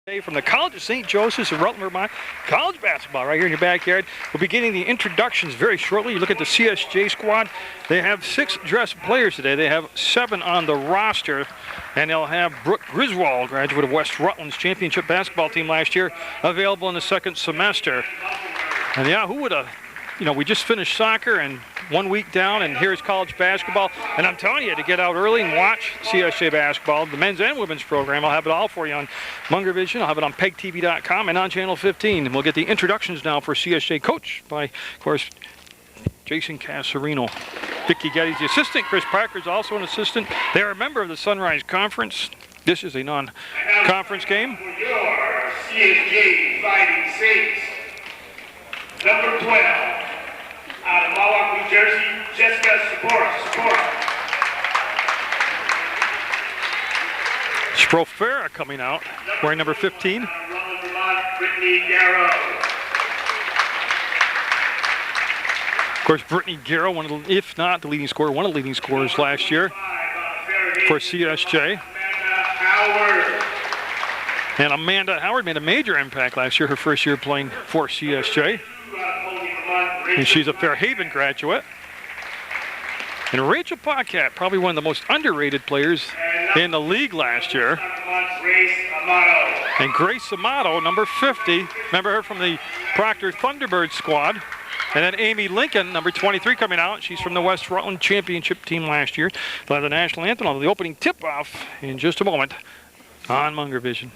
From the College of St. Joseph's in Rutland, Vermont. College basketball right here in your backyard. We'll be getting the introductions very shortly. You look at the CSJ squad. They have 6 dressed players today. They have 7 on the roster. And they'll have Brooke Griswold, graduate of West Rutland's championship basketball team last year, available in the second semester. And yeah, who would have, we just finished soccer and 1 week down, and here's college basketball. And I'm telling you, to get out early and watch CSJ basketball, the men's and women's program, I'll have it all for you on Munger Vision. I'll have it on PEGTV.com and on Channel 15. And we'll get the introductions now for CSJ, coached by, of course, Jason Casarino. Vicky Getty's the assistant. Chris Parker's also an assistant. They are a member of the Sunrise Conference. This is a non-conference game. For your CSJ Fighting Saints, number 12, out of Mohawk, New Jersey, Jessica Spora. Sprofera coming out, wearing number 15. Brittany Garrow. Of course, Brittany Garrow, if not the leading scorer, one of the leading scorers last year for CSJ. And Amanda Howard made a major impact last year, her first year playing for CSJ. And she's a Fairhaven graduate. And Rachel Paquette, probably one of the most underrated players in the league last year. And Grace Amato, number 50. Remember her from the Proctor Thunderbird squad. And then Amy Lincoln, number 23, coming out. She's from the West Rutland championship team last year. They'll have the national anthem on the opening tip-off in just a moment on Munger Vision.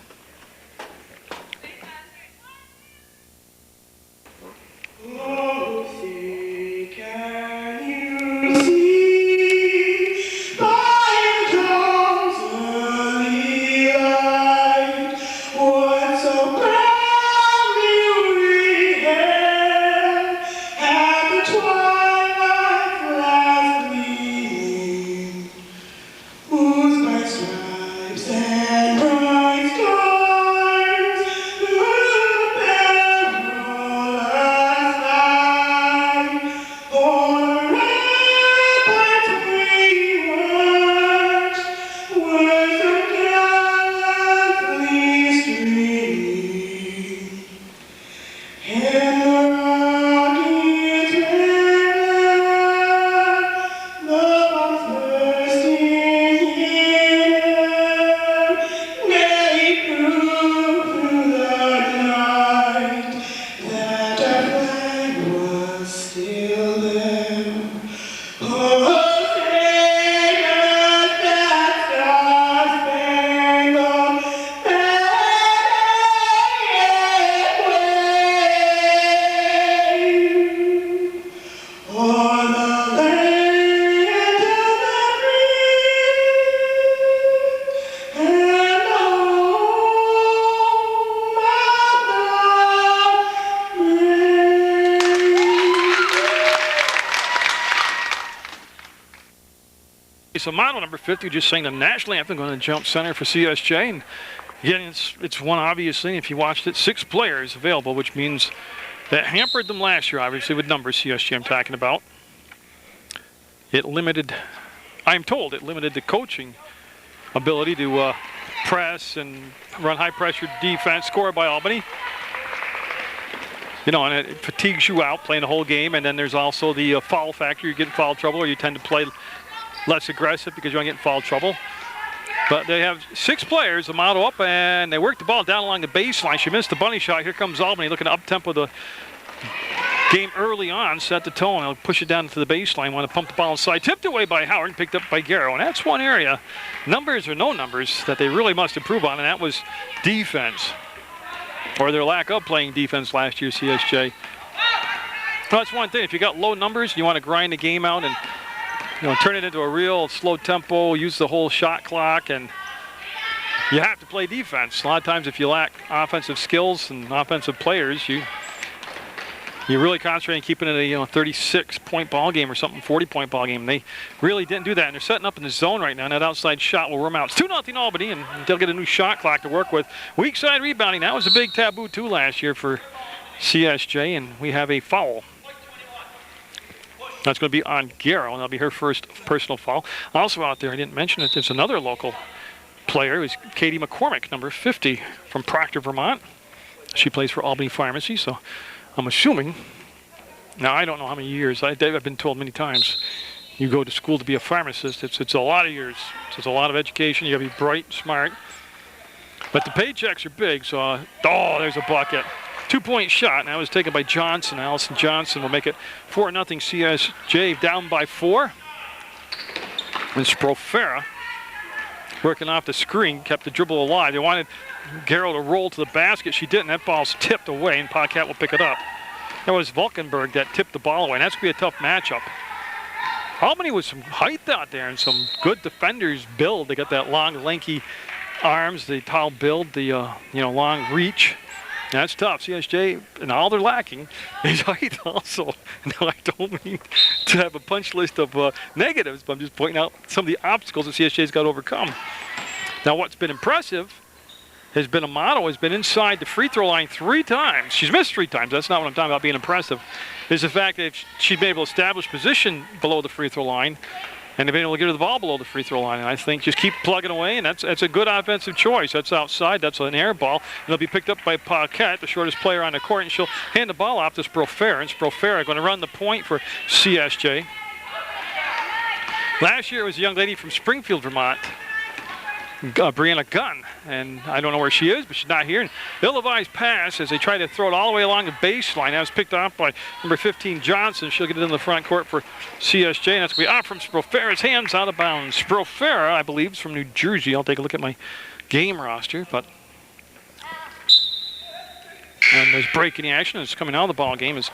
Amato, number 50, just sang the national anthem, going to jump center for CSJ. And again, it's one obvious thing if you watched it. 6 players available, which means that hampered them last year, obviously, with numbers, CSJ I'm talking about. I'm told it limited the coaching ability to press and run high-pressure defense, scored by Albany. And it fatigues you out playing the whole game, and then there's also the foul factor. You get in foul trouble, or you tend to play less aggressive because you don't get in foul trouble. But they have 6 players, Amato up, and they work the ball down along the baseline. She missed the bunny shot. Here comes Albany looking to up-tempo the game early on, set the tone. They'll push it down to the baseline, want to pump the ball inside. Tipped away by Howard and picked up by Garrow. And that's one area, numbers or no numbers, that they really must improve on, and that was defense, or their lack of playing defense last year, CSJ. Well, that's one thing. If you got low numbers and you want to grind the game out and turn it into a real slow tempo, use the whole shot clock, and you have to play defense. A lot of times if you lack offensive skills and offensive players, you really concentrate on keeping it a 36-point ball game or something, 40-point ball game. They really didn't do that, and they're setting up in the zone right now, and that outside shot will rim out. It's 2-0 Albany, and they'll get a new shot clock to work with. Weak side rebounding, that was a big taboo too last year for CSJ, and we have a foul. That's going to be on Garrow, and that'll be her first personal foul. Also out there, I didn't mention it, there's another local player is Katie McCormick, number 50 from Proctor, Vermont. She plays for Albany Pharmacy, so I'm assuming. Now, I don't know how many years. I've been told many times, you go to school to be a pharmacist. It's a lot of years. It's a lot of education. You got to be bright, smart. But the paychecks are big, so, oh, there's a bucket. 2-point shot, and that was taken by Johnson. Allison Johnson will make it 4-0 CSJ, down by 4. And Sprofera, working off the screen, kept the dribble alive. They wanted Garrow to roll to the basket. She didn't. That ball's tipped away, and Paquette will pick it up. That was Valkenburg that tipped the ball away, and that's going to be a tough matchup. Albany with some height out there and some good defenders build. They got that long, lanky arms, the tall build, the long reach. That's tough. CSJ, and all they're lacking is height also. Now, I don't mean to have a punch list of negatives, but I'm just pointing out some of the obstacles that CSJ's got to overcome. Now, what's been impressive has been Amato has been inside the free throw line 3 times. She's missed 3 times. That's not what I'm talking about being impressive. Is the fact that she's been able to establish position below the free throw line, and they've been able to get her the ball below the free throw line. And I think just keep plugging away, and that's a good offensive choice. That's outside. That's an air ball. And it'll be picked up by Paquette, the shortest player on the court, and she'll hand the ball off to Sprofera. And Sprofera going to run the point for CSJ. Last year it was a young lady from Springfield, Vermont, Brianna Gunn, and I don't know where she is, but she's not here. And ill-advised pass as they try to throw it all the way along the baseline. That was picked off by number 15 Johnson. She'll get it in the front court for CSJ, and that's going to be off from Sprofera's hands, out of bounds. Sprofera, I believe, is from New Jersey. I'll take a look at my game roster, but and there's breaking action. It's coming out of the ball game is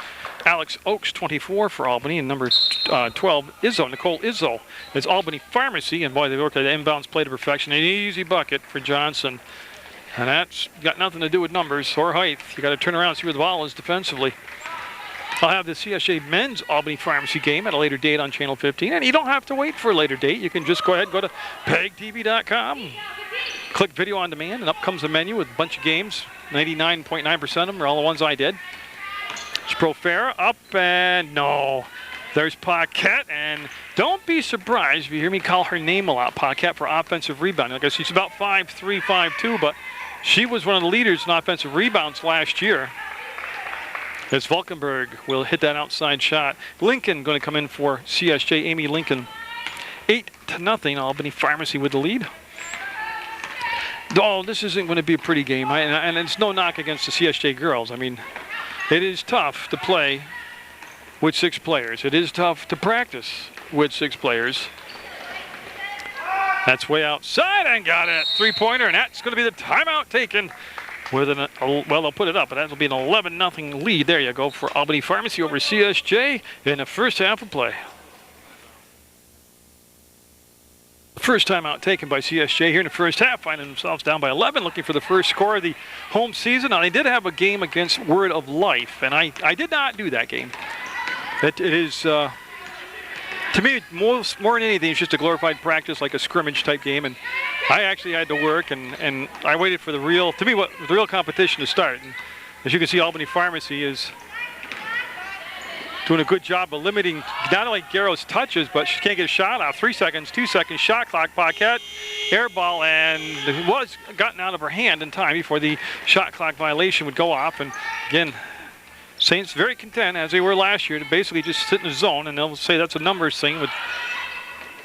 Alex Oakes, 24 for Albany, and number 12, Nicole Izzo. It's Albany Pharmacy, and boy, they worked at the inbounds play to perfection. An easy bucket for Johnson. And that's got nothing to do with numbers or height. You got to turn around and see where the ball is defensively. I'll have the CSJ men's Albany Pharmacy game at a later date on Channel 15, and you don't have to wait for a later date. You can just go ahead and go to PEGTV.com, click video on demand, and up comes the menu with a bunch of games. 99.9% of them are all the ones I did. Sprofera up, and no. There's Paquette, and don't be surprised if you hear me call her name a lot, Paquette, for offensive rebounding. I guess she's about 5'3", 5'2", but she was one of the leaders in offensive rebounds last year. As Valkenburg will hit that outside shot. Lincoln going to come in for CSJ, Amy Lincoln. 8-0, Albany Pharmacy with the lead. Oh, this isn't going to be a pretty game, and it's no knock against the CSJ girls. I mean, it is tough to play with 6 players. It is tough to practice with 6 players. That's way outside, and got it. 3-pointer, and that's going to be the timeout taken with well, they'll put it up, but that'll be an 11-0 lead. There you go for Albany Pharmacy over CSJ in the first half of play. First timeout taken by CSJ here in the first half, finding themselves down by 11, looking for the first score of the home season. Now, they did have a game against Word of Life, and I did not do that game. It is, to me, more than anything, it's just a glorified practice, like a scrimmage type game. And I actually had to work, and I waited for the real competition to start. And as you can see, Albany Pharmacy is doing a good job of limiting not only Garrow's touches, but she can't get a shot off. 3 seconds, 2 seconds, shot clock, Paquette, air ball, and it was gotten out of her hand in time before the shot clock violation would go off. And again, Saints very content, as they were last year, to basically just sit in the zone, and they'll say that's a numbers thing. With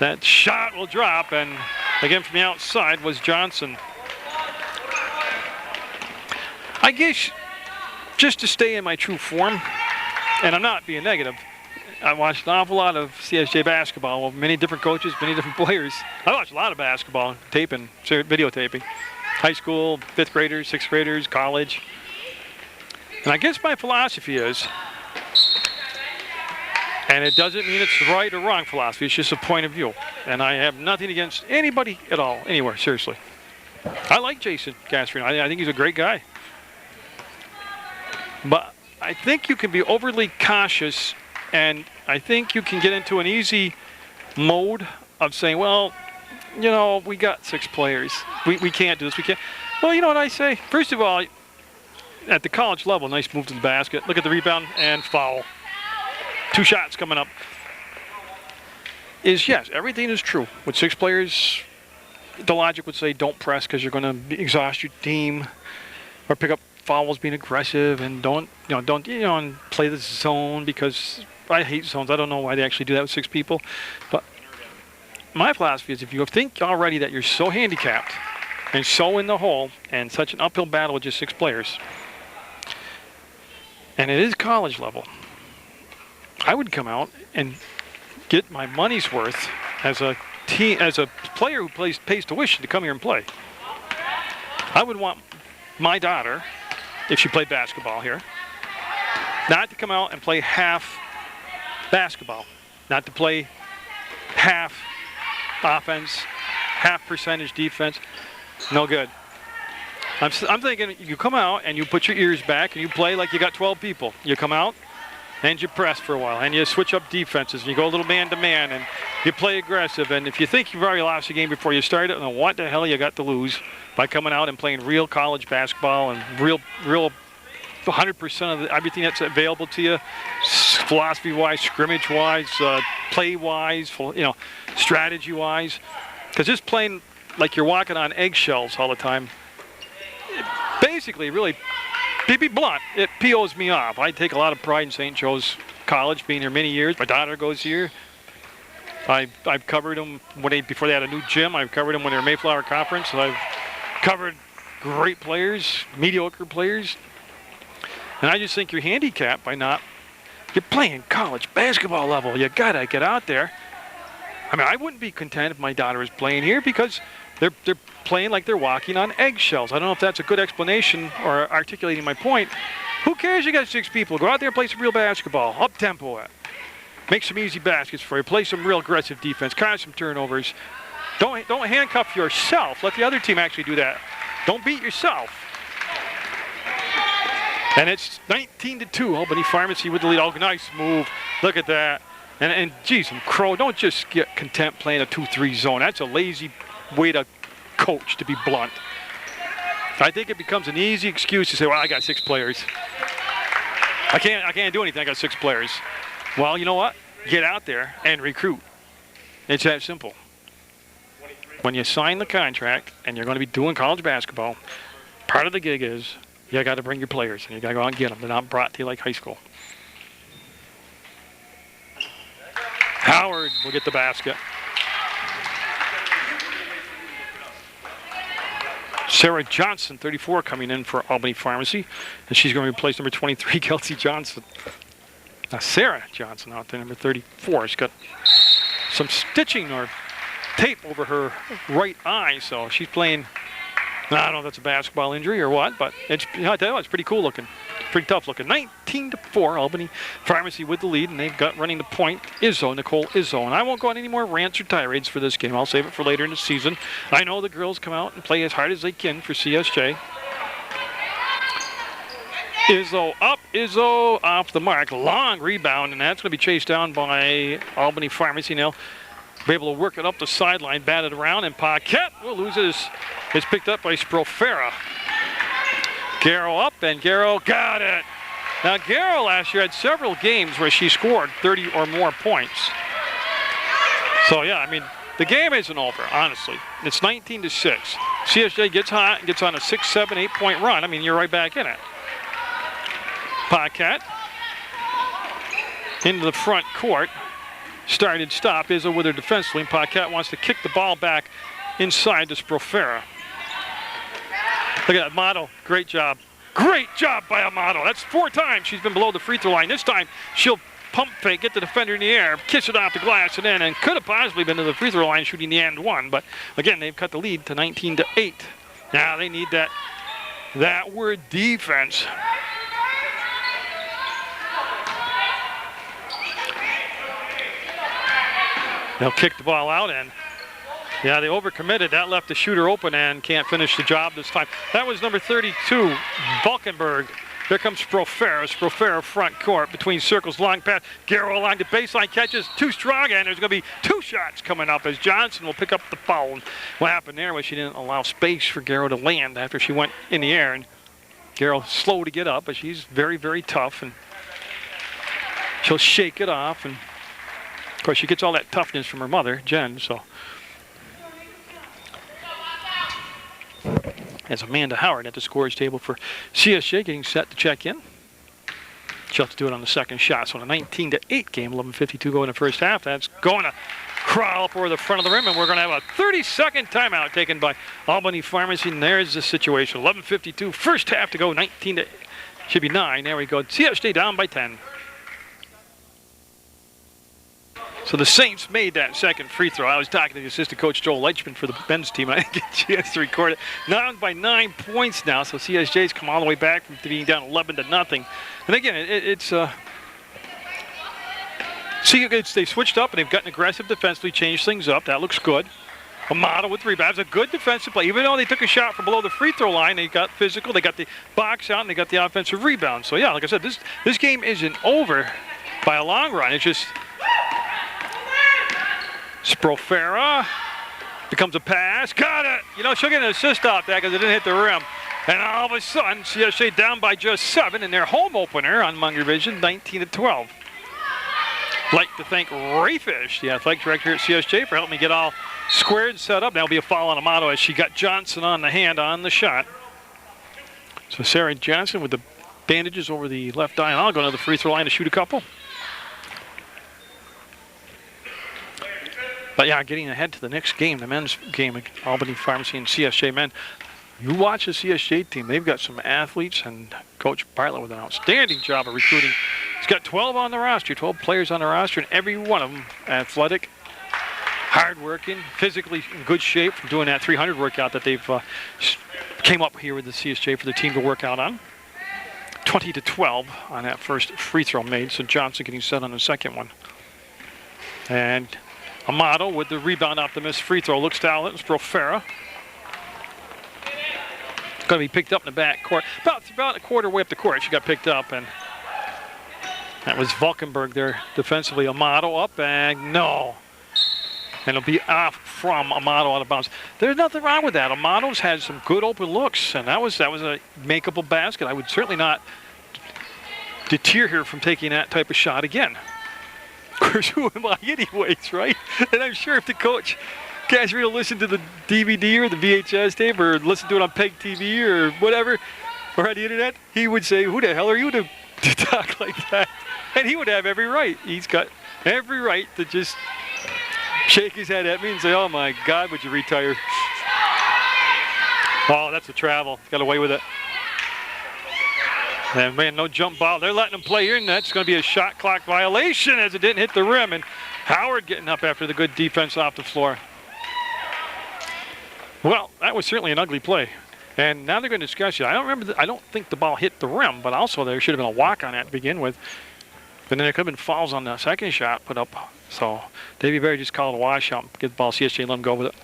that shot will drop, and again from the outside was Johnson. I guess just to stay in my true form, and I'm not being negative, I watched an awful lot of CSJ basketball with many different coaches, many different players. I watched a lot of basketball, videotaping. High school, 5th graders, 6th graders, college. And I guess my philosophy is, and it doesn't mean it's right or wrong philosophy, it's just a point of view. And I have nothing against anybody at all, anywhere, seriously. I like Jason Gasparino. I think he's a great guy. But I think you can be overly cautious, and I think you can get into an easy mode of saying, well, you know, we got 6 players. We can't do this. We can't. Well, you know what I say? First of all, at the college level, nice move to the basket. Look at the rebound and foul. 2 shots coming up. Yes, everything is true. With 6 players, the logic would say don't press because you're going to exhaust your team, or pick up fouls being aggressive, and don't and play the zone, because I hate zones. I don't know why they actually do that with 6 people, but my philosophy is if you think already that you're so handicapped and so in the hole and such an uphill battle with just 6 players, and it is college level, I would come out and get my money's worth as a player who pays tuition to come here and play. I would want my daughter, if she played basketball here, not to come out and play half basketball, not to play half offense, half percentage defense. No good. I'm thinking you come out and you put your ears back and you play like you got 12 people. You come out and you press for a while and you switch up defenses and you go a little man-to-man and you play aggressive. And if you think you've already lost the game before you start it, then what the hell you got to lose by coming out and playing real college basketball and real 100% of everything that's available to you, philosophy-wise, scrimmage-wise, play-wise, strategy-wise. Because just playing like you're walking on eggshells all the time, basically, really, to be blunt, it POs me off. I take a lot of pride in St. Joe's College, being here many years. My daughter goes here. I've covered them before they had a new gym. I've covered them when they were Mayflower Conference. I've covered great players, mediocre players. And I just think you're handicapped by you're playing college basketball level. You gotta get out there. I mean, I wouldn't be content if my daughter was playing here because they're playing like they're walking on eggshells. I don't know if that's a good explanation or articulating my point. Who cares? You got 6 people. Go out there and play some real basketball. Up-tempo it. Make some easy baskets for you. Play some real aggressive defense. Cause some turnovers. Don't handcuff yourself. Let the other team actually do that. Don't beat yourself. And it's 19-2. Albany Pharmacy with the lead. Oh, nice move. Look at that. And geez, Crow, don't just get content playing a 2-3 zone. That's a lazy way to coach, to be blunt. I think it becomes an easy excuse to say, well, I got 6 players. I can't do anything. I got 6 players. Well, you know what? Get out there and recruit. It's that simple. When you sign the contract and you're going to be doing college basketball, part of the gig is you got to bring your players and you got to go out and get them. They're not brought to you like high school. Howard will get the basket. Sarah Johnson, 34, coming in for Albany Pharmacy. And she's going to replace number 23, Kelsey Johnson. Now, Sarah Johnson out there, number 34, has got some stitching or tape over her right eye. So she's playing, I don't know if that's a basketball injury or what, but it's pretty cool looking. Pretty tough looking. 19-4, Albany Pharmacy with the lead, and they've got running the point Nicole Izzo. And I won't go on any more rants or tirades for this game. I'll save it for later in the season. I know the girls come out and play as hard as they can for CSJ. Izzo up, Izzo off the mark. Long rebound, and that's going to be chased down by Albany Pharmacy now. Be able to work it up the sideline, bat it around, and Paquette will lose it. It's picked up by Sprofera. Garrow up, and Garrow got it. Now, Garrow last year had several games where she scored 30 or more points. So, yeah, I mean, the game isn't over, honestly. It's 19-6. CSJ gets hot and gets on a 6, 7, 8-point run. I mean, you're right back in it. Paquette into the front court. Started stop. Izzo with her defense lane. Paquette wants to kick the ball back inside to Sprofera. Look at that, Amato. Great job. Great job by Amato. That's 4 times she's been below the free throw line. This time she'll pump fake, get the defender in the air, kiss it off the glass, and in, and could have possibly been to the free throw line shooting the and one. But again, they've cut the lead to 19-8. Now they need that word defense. They'll kick the ball out, and yeah, they overcommitted. That left the shooter open and can't finish the job this time. That was number 32, Valkenburg. Here comes Sprofera. Sprofera front court between circles, long pass. Garrow along the baseline, catches too strong, and there's going to be 2 shots coming up as Johnson will pick up the foul. What happened there was she didn't allow space for Garrow to land after she went in the air, and Garrow slow to get up, but she's very, very tough, and she'll shake it off. And of course, she gets all that toughness from her mother, Jen. So as Amanda Howard at the scorer's table for CSJ getting set to check in. She'll have to do it on the second shot. So a 19-8 game, 11:52 go in the first half. That's going to crawl up over the front of the rim, and we're going to have a 30-second timeout taken by Albany Pharmacy. And there's the situation. 11:52, first half to go, 19 should be 9. There we go. CSJ down by 10. So the Saints made that second free throw. I was talking to the assistant coach, Joel Leichman, for the men's team. I didn't get a chance to record it. Down by 9 points now, so CSJ's come all the way back from being down 11-0. And again, they switched up and they've gotten aggressive defensively, changed things up. That looks good. Amato with rebounds, a good defensive play. Even though they took a shot from below the free throw line, they got physical, they got the box out, and they got the offensive rebound. So yeah, like I said, this game isn't over by a long run. It's just Sprofera becomes a pass. Got it! You know, she'll get an assist off that because it didn't hit the rim. And all of a sudden, CSJ down by just 7 in their home opener on Munger Vision, 19-12. Like to thank Rayfish, the athletic director at CSJ, for helping me get all squared and set up. That'll be a foul on Amato as she got Johnson on the hand on the shot. So Sarah Johnson with the bandages over the left eye, and I'll go to the free throw line to shoot a couple. But yeah, getting ahead to the next game, the men's game, Albany Pharmacy and CSJ men. You watch the CSJ team, they've got some athletes, and Coach Bartlett with an outstanding job of recruiting. He's got 12 on the roster, 12 players on the roster, and every one of them athletic, hardworking, physically in good shape from doing that 300 workout that they've came up here with the CSJ for the team to work out on. 20-12 on that first free throw made, so Johnson getting set on the second one. And Amato with the rebound off the missed free throw. Looks down, it's Sprofera. Going to be picked up in the back court. About a quarter way up the court, she got picked up, and that was Valkenburg there defensively. Amato up, and no. And it'll be off from Amato out of bounds. There's nothing wrong with that. Amato's had some good open looks, and that was a makeable basket. I would certainly not deter her from taking that type of shot again. Of course, who am I anyways, right? And I'm sure if the coach Casriel listened to the DVD or the VHS tape or listened to it on PEGTV or whatever, or on the internet, he would say, who the hell are you to talk like that? And he would have every right. He's got every right to just shake his head at me and say, oh my God, would you retire? Oh, that's a travel. Got away with it. And man, no jump ball. They're letting him play here, and that's going to be a shot clock violation as it didn't hit the rim. And Howard getting up after the good defense off the floor. Well, that was certainly an ugly play. And now they're going to discuss it. I don't think the ball hit the rim, but also there should have been a walk on that to begin with. And then there could have been fouls on the second shot put up. So Davey Berry just called a washout and get the ball CSJ and let him go with it.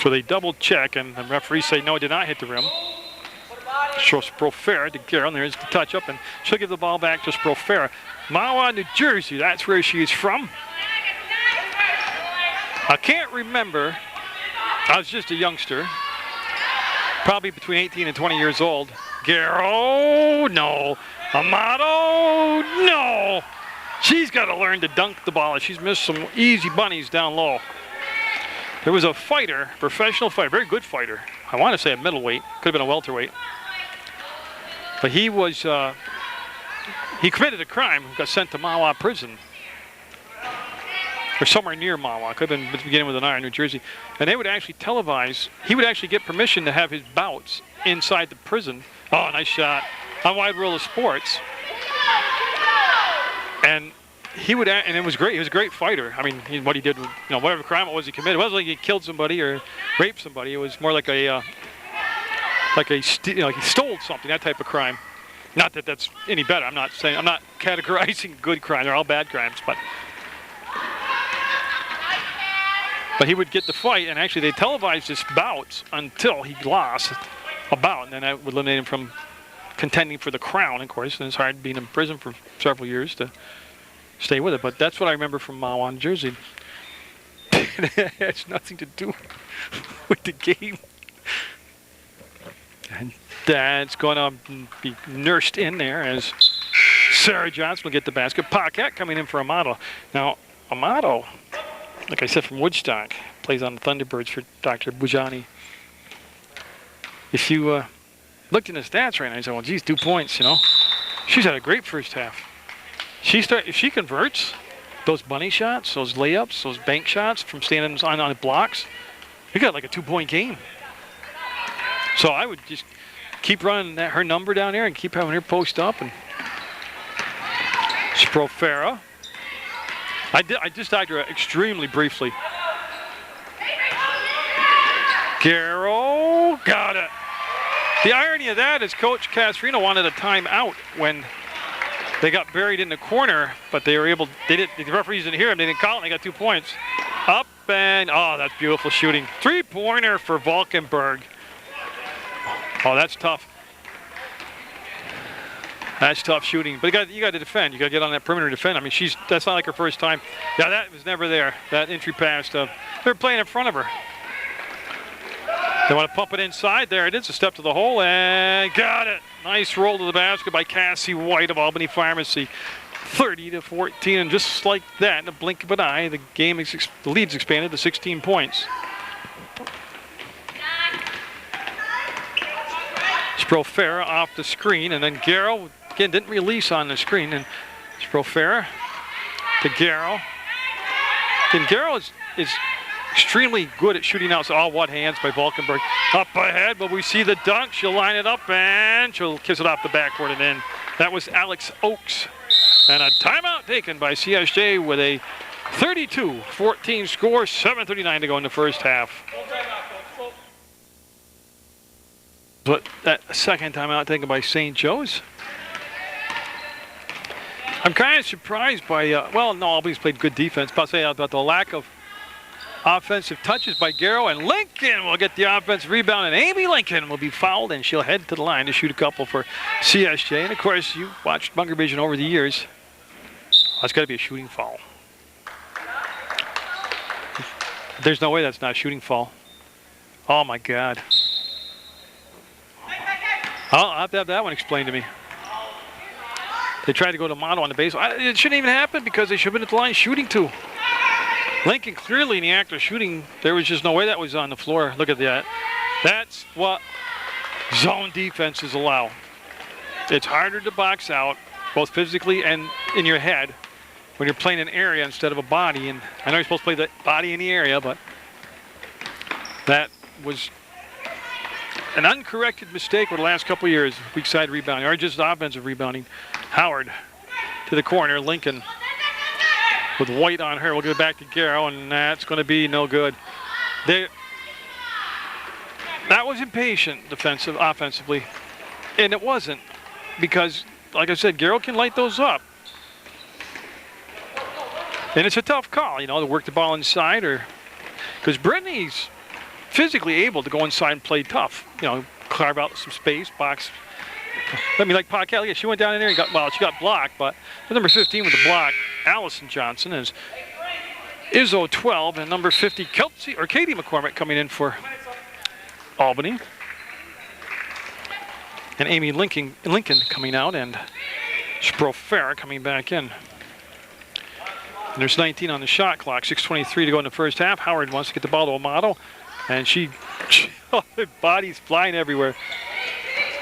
So they double check, and the referees say no, it did not hit the rim. Shows Sprofera to Garrett. There's the touch up, and she'll give the ball back to Sprofera. Mahwah, New Jersey, that's where she is from. I can't remember. I was just a youngster, probably between 18 and 20 years old. Garrett, no. Amato, no. She's got to learn to dunk the ball. She's missed some easy bunnies down low. There was a fighter, professional fighter, very good fighter. I want to say a middleweight, could have been a welterweight. But he was, he committed a crime, got sent to Mahwah prison. Or somewhere near Mahwah, could have been beginning with an R in New Jersey. And they would actually televise, he would actually get permission to have his bouts inside the prison. Oh, nice shot. On Wide World of Sports. And he would, and it was great. He was a great fighter. I mean, what he did, whatever crime it was he committed, it wasn't like he killed somebody or raped somebody. It was more like he stole something, that type of crime. Not that that's any better. I'm not categorizing good crime. They're all bad crimes, but he would get the fight, and actually they televised his bouts until he lost a bout, and then that would eliminate him from contending for the crown, of course. And it's hard being in prison for several years to stay with it, but that's what I remember from Mahwah, New Jersey. It has nothing to do with the game. And that's going to be nursed in there as Sarah Johnson will get the basket. Paquette coming in for Amato. Now, Amato, like I said, from Woodstock, plays on the Thunderbirds for Dr. Bujani. If you looked in the stats right now, you said, well, geez, 2 points, you know. She's had a great first half. If she converts those bunny shots, those layups, those bank shots from standing on blocks, you got like a 2-point game. So I would just keep running her number down there and keep having her post up. And Sprofera. I just talked to her extremely briefly. Garrow got it. The irony of that is Coach Casarino wanted a timeout when they got buried in the corner, but they were able, the referees didn't hear him, they didn't call it, and they got 2 points. Up and, oh, that's beautiful shooting. 3-pointer for Valkenburg. Oh, that's tough. That's tough shooting, but you got to defend. You got to get on that perimeter defend. I mean, that's not like her first time. Yeah, that was never there. That entry pass. They're playing in front of her. They want to pump it inside. There it is. A step to the hole and got it. Nice roll to the basket by Cassie White of Albany Pharmacy. 30-14, and just like that, in a blink of an eye, the lead's expanded to 16 points. Sprofera off the screen, and then Garrow again didn't release on the screen, and Sprofera to Garrow. And Garrow is extremely good at shooting out. So, oh, what hands by Valkenburg. Up ahead, but we see the dunk. She'll line it up, and she'll kiss it off the backboard and in. That was Alex Oakes. And a timeout taken by CSJ with a 32-14 score, 7:39 to go in the first half. But that second timeout taken by St. Joe's. I'm kind of surprised by, well, no, Albany's played good defense. But I'll say about the lack of offensive touches by Garrow, and Lincoln will get the offensive rebound, and Amy Lincoln will be fouled, and she'll head to the line to shoot a couple for CSJ. And of course, you watched Munger Vision over the years. That's got to be a shooting foul. There's no way that's not a shooting foul. Oh my God. I'll have to have that one explained to me. They tried to go to Mono on the base. It shouldn't even happen because they should have been at the line shooting too. Lincoln clearly in the act of shooting. There was just no way that was on the floor. Look at that. That's what zone defenses allow. It's harder to box out, both physically and in your head, when you're playing an area instead of a body. And I know you're supposed to play the body in the area, but that was an uncorrected mistake over the last couple of years. Weak side rebounding, or just offensive rebounding. Howard to the corner. Lincoln with White on her. We'll get it back to Garrow, and that's going to be no good. That was impatient offensively, and it wasn't because, like I said, Garrow can light those up. And it's a tough call, you know, to work the ball inside, or because Brittany's physically able to go inside and play tough, you know, carve out some space, box. I mean, like Pa Kelly, she went down in there and she got blocked, but the number 15 with the block, Allison Johnson, is Izzo 12, and number 50, Katie McCormick coming in for Albany. And Amy Lincoln coming out, and Sprofera coming back in. And there's 19 on the shot clock, 6:23 to go in the first half. Howard wants to get the ball to Amato, and she bodies flying everywhere.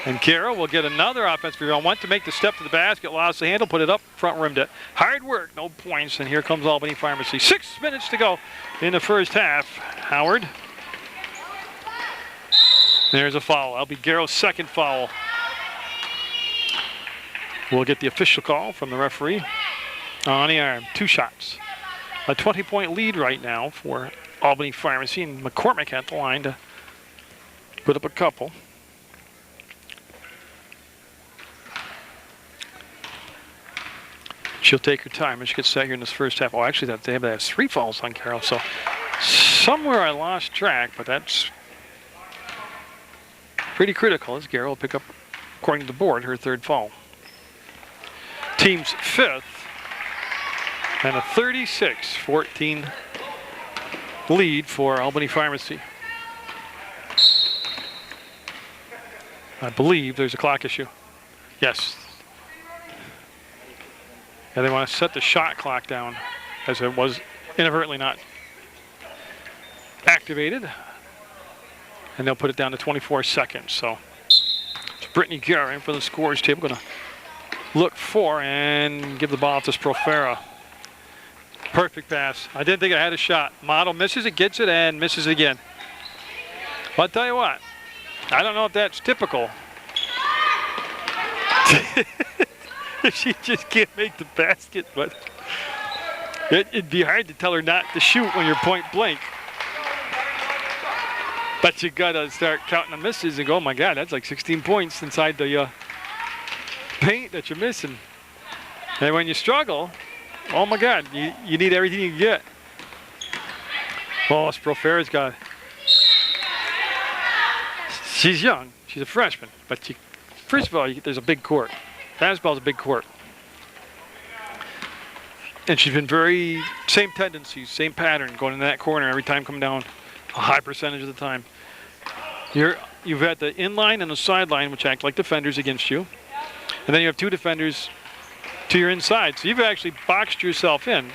And Garrow will get another offensive rebound. Want to make the step to the basket, lost the handle, put it up, front rimmed it. Hard work, no points, and here comes Albany Pharmacy. 6 minutes to go in the first half. Howard. There's a foul. That'll be Garrow's second foul. We'll get the official call from the referee on the arm. 2 shots. A 20-point lead right now for Albany Pharmacy, and McCormick at the line to put up a couple. She'll take her time as she gets set here in this first half. Oh, actually, they have 3 fouls on Carroll, so somewhere I lost track, but that's pretty critical as Garrow will pick up, according to the board, her 3rd foul. Team's 5th, and a 36-14 lead for Albany Pharmacy. I believe there's a clock issue. Yes. Yeah, they want to set the shot clock down, as it was inadvertently not activated. And they'll put it down to 24 seconds. So it's Brittany Guerra in for the scores table. Going to look for and give the ball to Sprofera. Perfect pass. I didn't think I had a shot. Model misses it, gets it, and misses again. I'll tell you what. I don't know if that's typical. She just can't make the basket, but it'd be hard to tell her not to shoot when you're point blank. But you gotta start counting the misses and go, oh my God, that's like 16 points inside the paint that you're missing. And when you struggle, oh my God, you need everything you can get. Oh, Sprofera's got. She's young. She's a freshman, but first of all, there's a big court. Basketball's a big court. And she's been same tendencies, same pattern, going in that corner every time coming down a high percentage of the time. You've got the inline and the sideline, which act like defenders against you. And then you have two defenders to your inside. So you've actually boxed yourself in.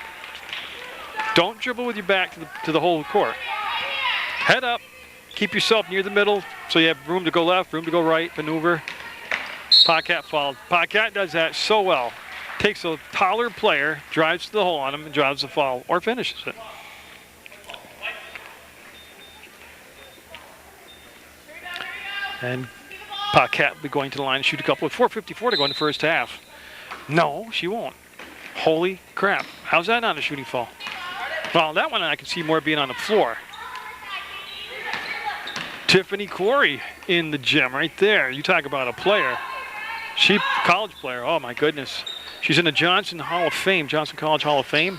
Don't dribble with your back to the whole court. Head up, keep yourself near the middle so you have room to go left, room to go right, maneuver. Paquette fouled. Paquette does that so well. Takes a taller player, drives to the hole on him, and drives the foul, or finishes it. And Paquette will be going to the line to shoot a couple with 4:54 to go in the first half. No, she won't. Holy crap. How's that not a shooting foul? Well, that one I can see more being on the floor. Tiffany Corey in the gym right there. You talk about a player. She, college player, oh my goodness. She's in the Johnson Hall of Fame, Johnson College Hall of Fame.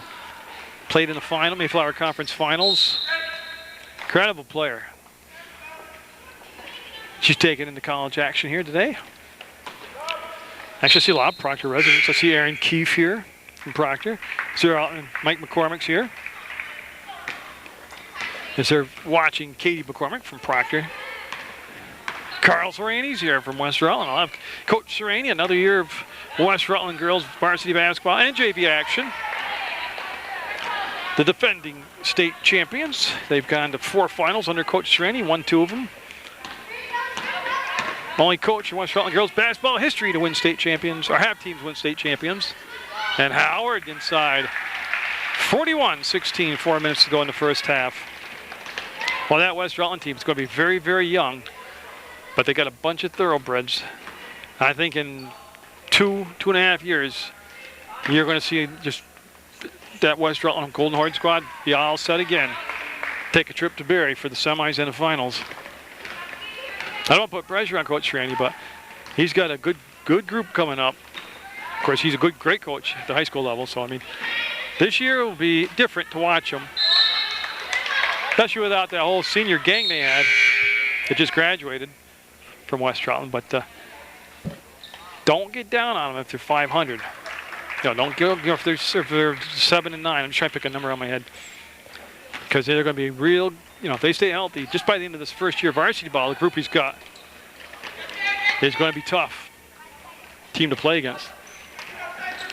Played in the Mayflower Conference Finals. Incredible player. She's taken into college action here today. Actually, I see a lot of Proctor residents. I see Aaron Keefe here from Proctor. Mike McCormick's here. As they're watching Katie McCormick from Proctor. Carl Serrani's here from West Rutland. I'll have Coach Serrani, another year of West Rutland girls varsity basketball and JV action. The defending state champions. They've gone to 4 finals under Coach Serrani, won 2 of them. Only coach in West Rutland girls basketball history to win state champions, or have teams win state champions. And Howard inside. 41-16, 4 minutes to go in the first half. Well, that West Rutland team is going to be very, very young, but they got a bunch of thoroughbreds. I think in 2.5 years, you're going to see just that West Rutland Golden Horde squad be all set again. Take a trip to Barrie for the semis and the finals. I don't put pressure on Coach Serrani, but he's got a good group coming up. Of course, he's a great coach at the high school level, so I mean, this year will be different to watch him. Especially without that whole senior gang they had that just graduated from West Rutland. But don't get down on them if they're 500. Don't go. If they're 7 and 9. I'm just trying to pick a number on my head because they're going to be real. If they stay healthy, just by the end of this first year of varsity ball, the group he's got is going to be tough team to play against.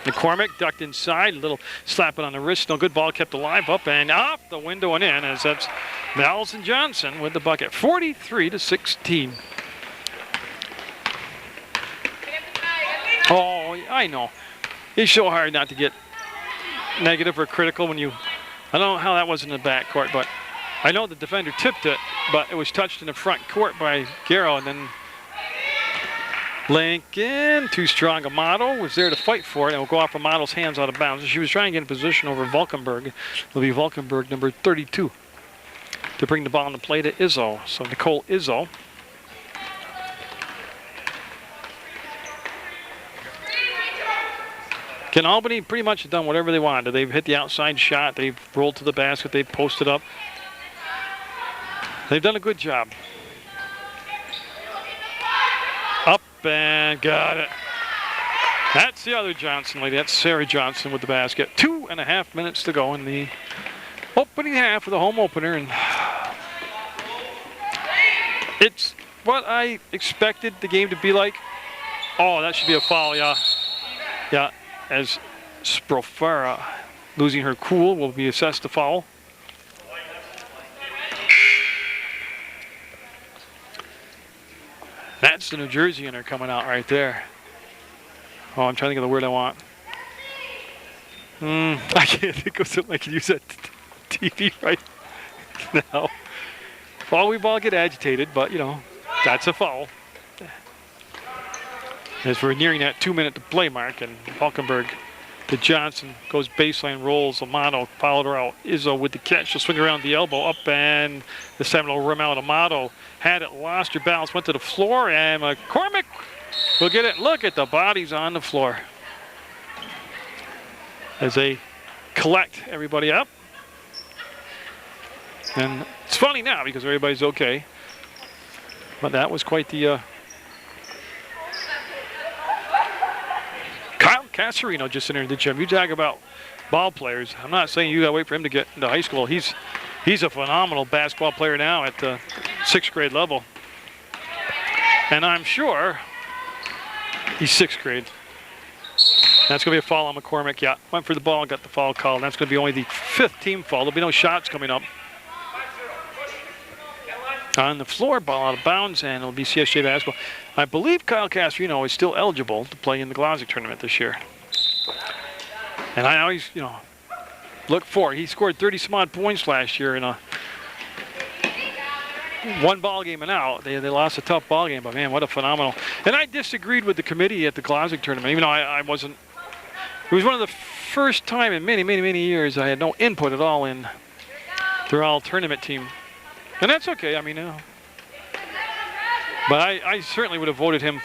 McCormick ducked inside, a little slapping on the wrist. No good, ball kept alive, up and off the window and in, as that's Allison Johnson with the bucket. 43-16. Oh, I know. It's so hard not to get negative or critical when I don't know how that was in the back court, but I know the defender tipped it, but it was touched in the front court by Garrow, and then Lincoln, too strong. Amato was there to fight for it, and will go off Amato's hands out of bounds. She was trying to get in position over Valkenburg. It'll be Valkenburg, number 32, to bring the ball into play to Izzo. So Nicole Izzo. Can Albany pretty much have done whatever they wanted. They've hit the outside shot. They've rolled to the basket. They've posted up. They've done a good job. Up and got it. That's the other Johnson lady. That's Sarah Johnson with the basket. 2.5 minutes to go in the opening half of the home opener. And it's what I expected the game to be like. Oh, that should be a foul, yeah. Yeah, as Sprofera, losing her cool, will be assessed a foul. That's the New Jerseyaner coming out right there. Oh, I'm trying to think of the word I want. I can't think of something I can use that TV right now. Well, we've all get agitated, but, you know, that's a foul. As we're nearing that 2-minute to play mark, and Valkenburg to Johnson, goes baseline, rolls, Amato followed her out. Izzo with the catch, she'll swing around the elbow, up and the Seminole rim out. Amato had it, lost her balance, went to the floor, and McCormick will get it. Look at the bodies on the floor as they collect everybody up. And it's funny now because everybody's okay, but that was quite the Kyle Casarino just entered the gym. You talk about ball players. I'm not saying you got to wait for him to get into high school. He's a phenomenal basketball player now at the 6th grade level. And I'm sure he's 6th grade. That's going to be a foul on McCormick. Yeah, went for the ball and got the foul called. That's going to be only the 5th team foul. There'll be no shots coming up. On the floor, ball out of bounds, and it'll be CSJ basketball. I believe Kyle Casarino is still eligible to play in the Glossic tournament this year. And I always, you know, look for it. He scored 30-some-odd points last year in a one ball game and out. They lost a tough ball game, but man, what a phenomenal. And I disagreed with the committee at the Glossic tournament, even though I wasn't. It was one of the first time in many years I had no input at all in their all-tournament team. And that's okay, I mean, you know. But I certainly would have voted him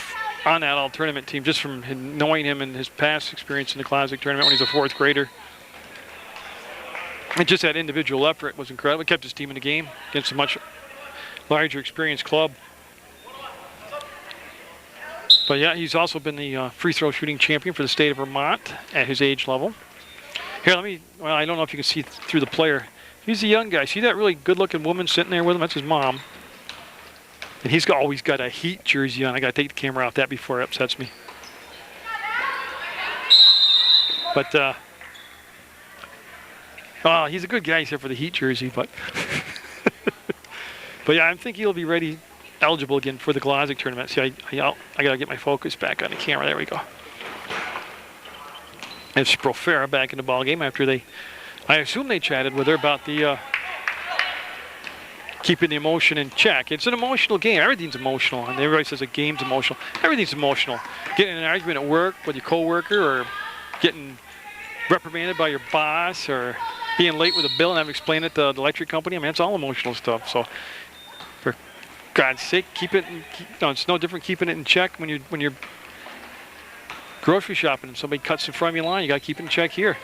on that all-tournament team just from knowing him and his past experience in the Classic tournament when he's a 4th grader. And just that individual effort was incredible. It kept his team in the game against a much larger experienced club. But yeah, he's also been the free throw shooting champion for the state of Vermont at his age level. Here, well, I don't know if you can see through the player. He's a young guy. See that really good-looking woman sitting there with him? That's his mom. And he's always got a Heat jersey on. I got to take the camera off that before it upsets me. But, he's a good guy except for the Heat jersey. But, but yeah, I'm thinking he'll be eligible again for the Glossic tournament. See, I got to get my focus back on the camera. There we go. It's Profera back in the ball game after I assume they chatted with her about the keeping the emotion in check. It's an emotional game. Everything's emotional. And everybody says a game's emotional. Everything's emotional. Getting in an argument at work with your coworker, or getting reprimanded by your boss, or being late with a bill and having to explain it to the electric company. I mean, it's all emotional stuff. So, for God's sake, it's no different keeping it in check when you're grocery shopping and somebody cuts in front of your line. You got to keep it in check here.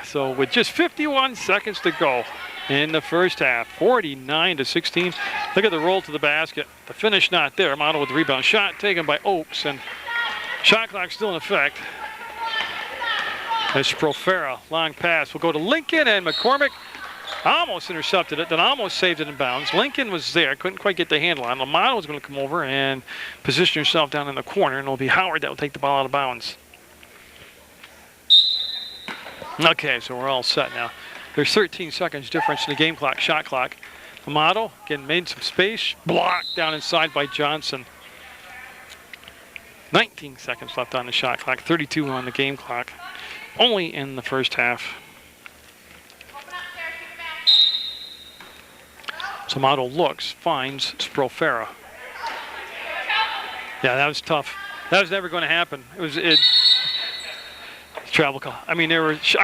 So with just 51 seconds to go in the first half, 49-16. Look at the roll to the basket. The finish not there. Amato with the rebound. Shot taken by Oaks, and shot clock still in effect. As Profera, long pass will go to Lincoln, and McCormick almost intercepted it, then almost saved it in bounds. Lincoln was there, couldn't quite get the handle on. Amato was going to come over and position herself down in the corner, and it'll be Howard that will take the ball out of bounds. Okay, so we're all set now. There's 13 seconds difference in the game clock, shot clock. Amato, again, made some space, blocked down inside by Johnson. 19 seconds left on the shot clock, 32 on the game clock. Only in the first half. So Amato looks, finds Sprofera. Yeah, that was tough. That was never going to happen. Travel call. I mean, I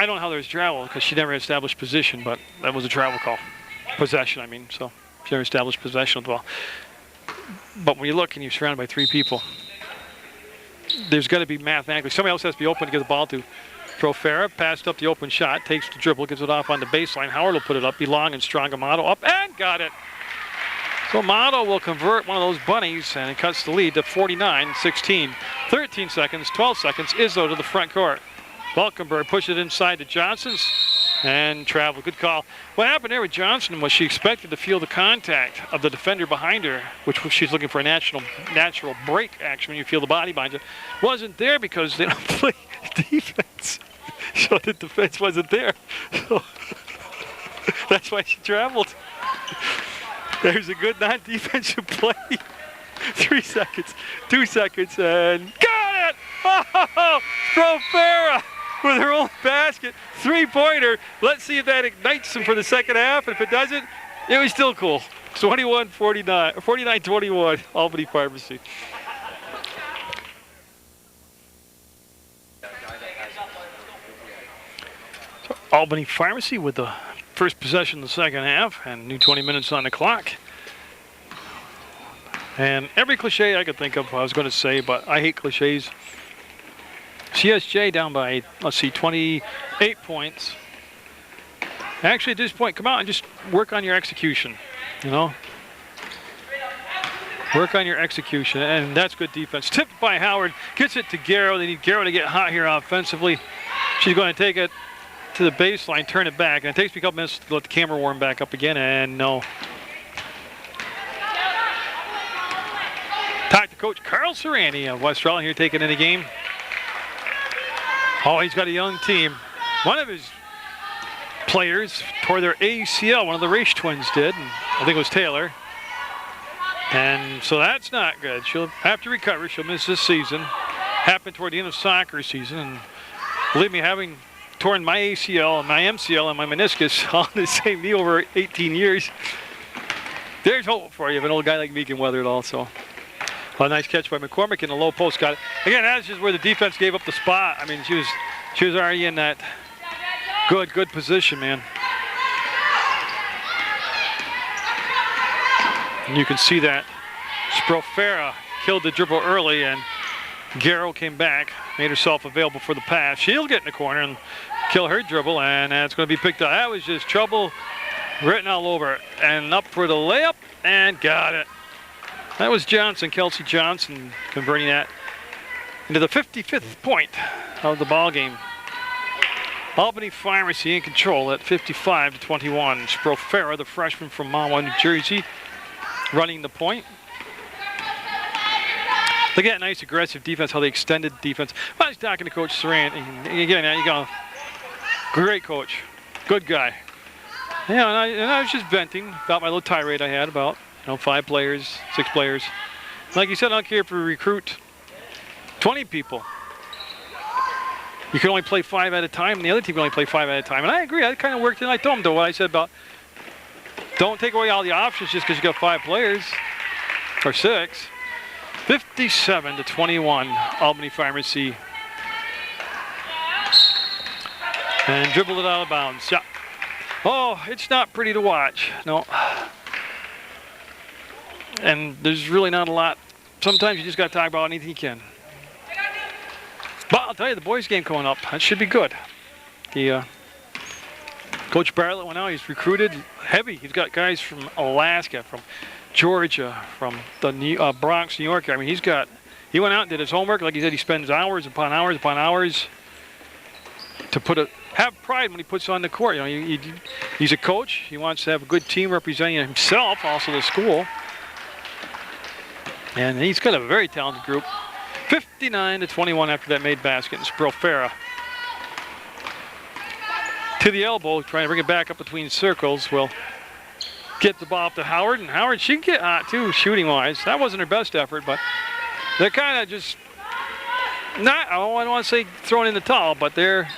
don't know how there was travel because she never established position, but that was a travel call. Possession, I mean, so she never established possession of the ball. But when you look and you're surrounded by 3 people, there's got to be mathematically, somebody else has to be open to get the ball to. Profera passed up the open shot, takes the dribble, gives it off on the baseline. Howard will put it up, be long and strong. Amato up and got it. So Amato will convert one of those bunnies, and it cuts the lead to 49-16. 13 seconds, 12 seconds. Izzo to the front court. Valkenburg pushed it inside to Johnson's and travel. Good call. What happened there with Johnson was she expected to feel the contact of the defender behind her, which she's looking for a natural break action when you feel the body behind you. Wasn't there because they don't play defense. So the defense wasn't there. So That's why she traveled. There's a good non-defensive play. 3 seconds, 2 seconds, and got it! Oh, Profera with her own basket, 3-pointer. Let's see if that ignites them for the second half. And if it doesn't, it was still cool. 21-49, 49-21, Albany Pharmacy. So Albany Pharmacy with the first possession in the second half, and new 20 minutes on the clock. And every cliche I could think of I was going to say, but I hate cliches. CSJ down by, let's see, 28 points. Actually, at this point, come out and just work on your execution, you know. Work on your execution, and that's good defense. Tipped by Howard, gets it to Garrow. They need Garrow to get hot here offensively. She's going to take it to the baseline, turn it back, and it takes me a couple minutes to let the camera warm back up again, and no. Talk to Coach Carl Serrani of West Rutland here taking in the game. Oh, he's got a young team. One of his players tore their ACL, one of the Race twins did, and I think it was Taylor. And so that's not good. She'll have to recover. She'll miss this season. Happened toward the end of soccer season, and believe me, having torn my ACL and my MCL and my meniscus all in the same knee over 18 years, there's hope for you if an old guy like me can weather it all. So, a nice catch by McCormick in the low post. Got it. Again, that's just where the defense gave up the spot. I mean, she was already in that good position, man. And you can see that Sprofera killed the dribble early, and Garrow came back, made herself available for the pass. She'll get in the corner and kill her dribble, and that's going to be picked up. That was just trouble written all over it. And up for the layup, and got it. That was Johnson, Kelsey Johnson, converting that into the 55th point of the ball game. Albany Pharmacy in control at 55-21. Sprofera, the freshman from Mahwah, New Jersey, running the point. Look at that nice aggressive defense, how they extended defense. I was talking to Coach Saran, and again, you go, great coach, good guy. Yeah, and I was just venting about my little tirade I had about 5 players, 6 players. Like you said, I don't care if we recruit 20 people. You can only play 5 at a time, and the other team can only play 5 at a time. And I agree, I kind of worked in. I told them, though, what I said about don't take away all the options just because you got 5 players, or 6. 57-21, Albany Pharmacy. And dribbled it out of bounds. Yeah. Oh, it's not pretty to watch. No. And there's really not a lot. Sometimes you just got to talk about anything you can. But I'll tell you, the boys' game coming up, that should be good. Coach Bartlett went out. He's recruited heavy. He's got guys from Alaska, from Georgia, from the Bronx, New York. I mean, he went out and did his homework. Like he said, he spends hours upon hours upon hours to have pride when he puts on the court. He's a coach. He wants to have a good team representing himself, also the school. And he's got a very talented group. 59-21 after that made basket. And Sprofera to the elbow, trying to bring it back up between circles. Will get the ball up to Howard, and Howard, she can get hot too, shooting-wise. That wasn't her best effort, but they're kind of just not, I don't want to say throwing in the towel, but they're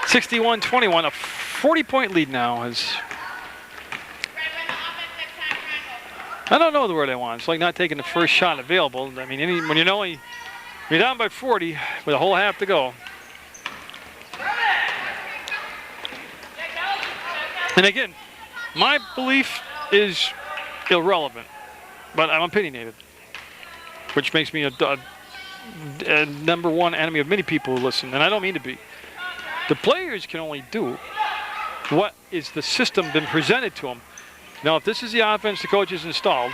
61-21, a 40-point lead now. I don't know the word I want. It's like not taking the first shot available. I mean, when you're down by 40 with a whole half to go. And again, my belief is irrelevant, but I'm opinionated, which makes me a number one enemy of many people who listen, and I don't mean to be. The players can only do what is the system been presented to them. Now, if this is the offense the coach has installed,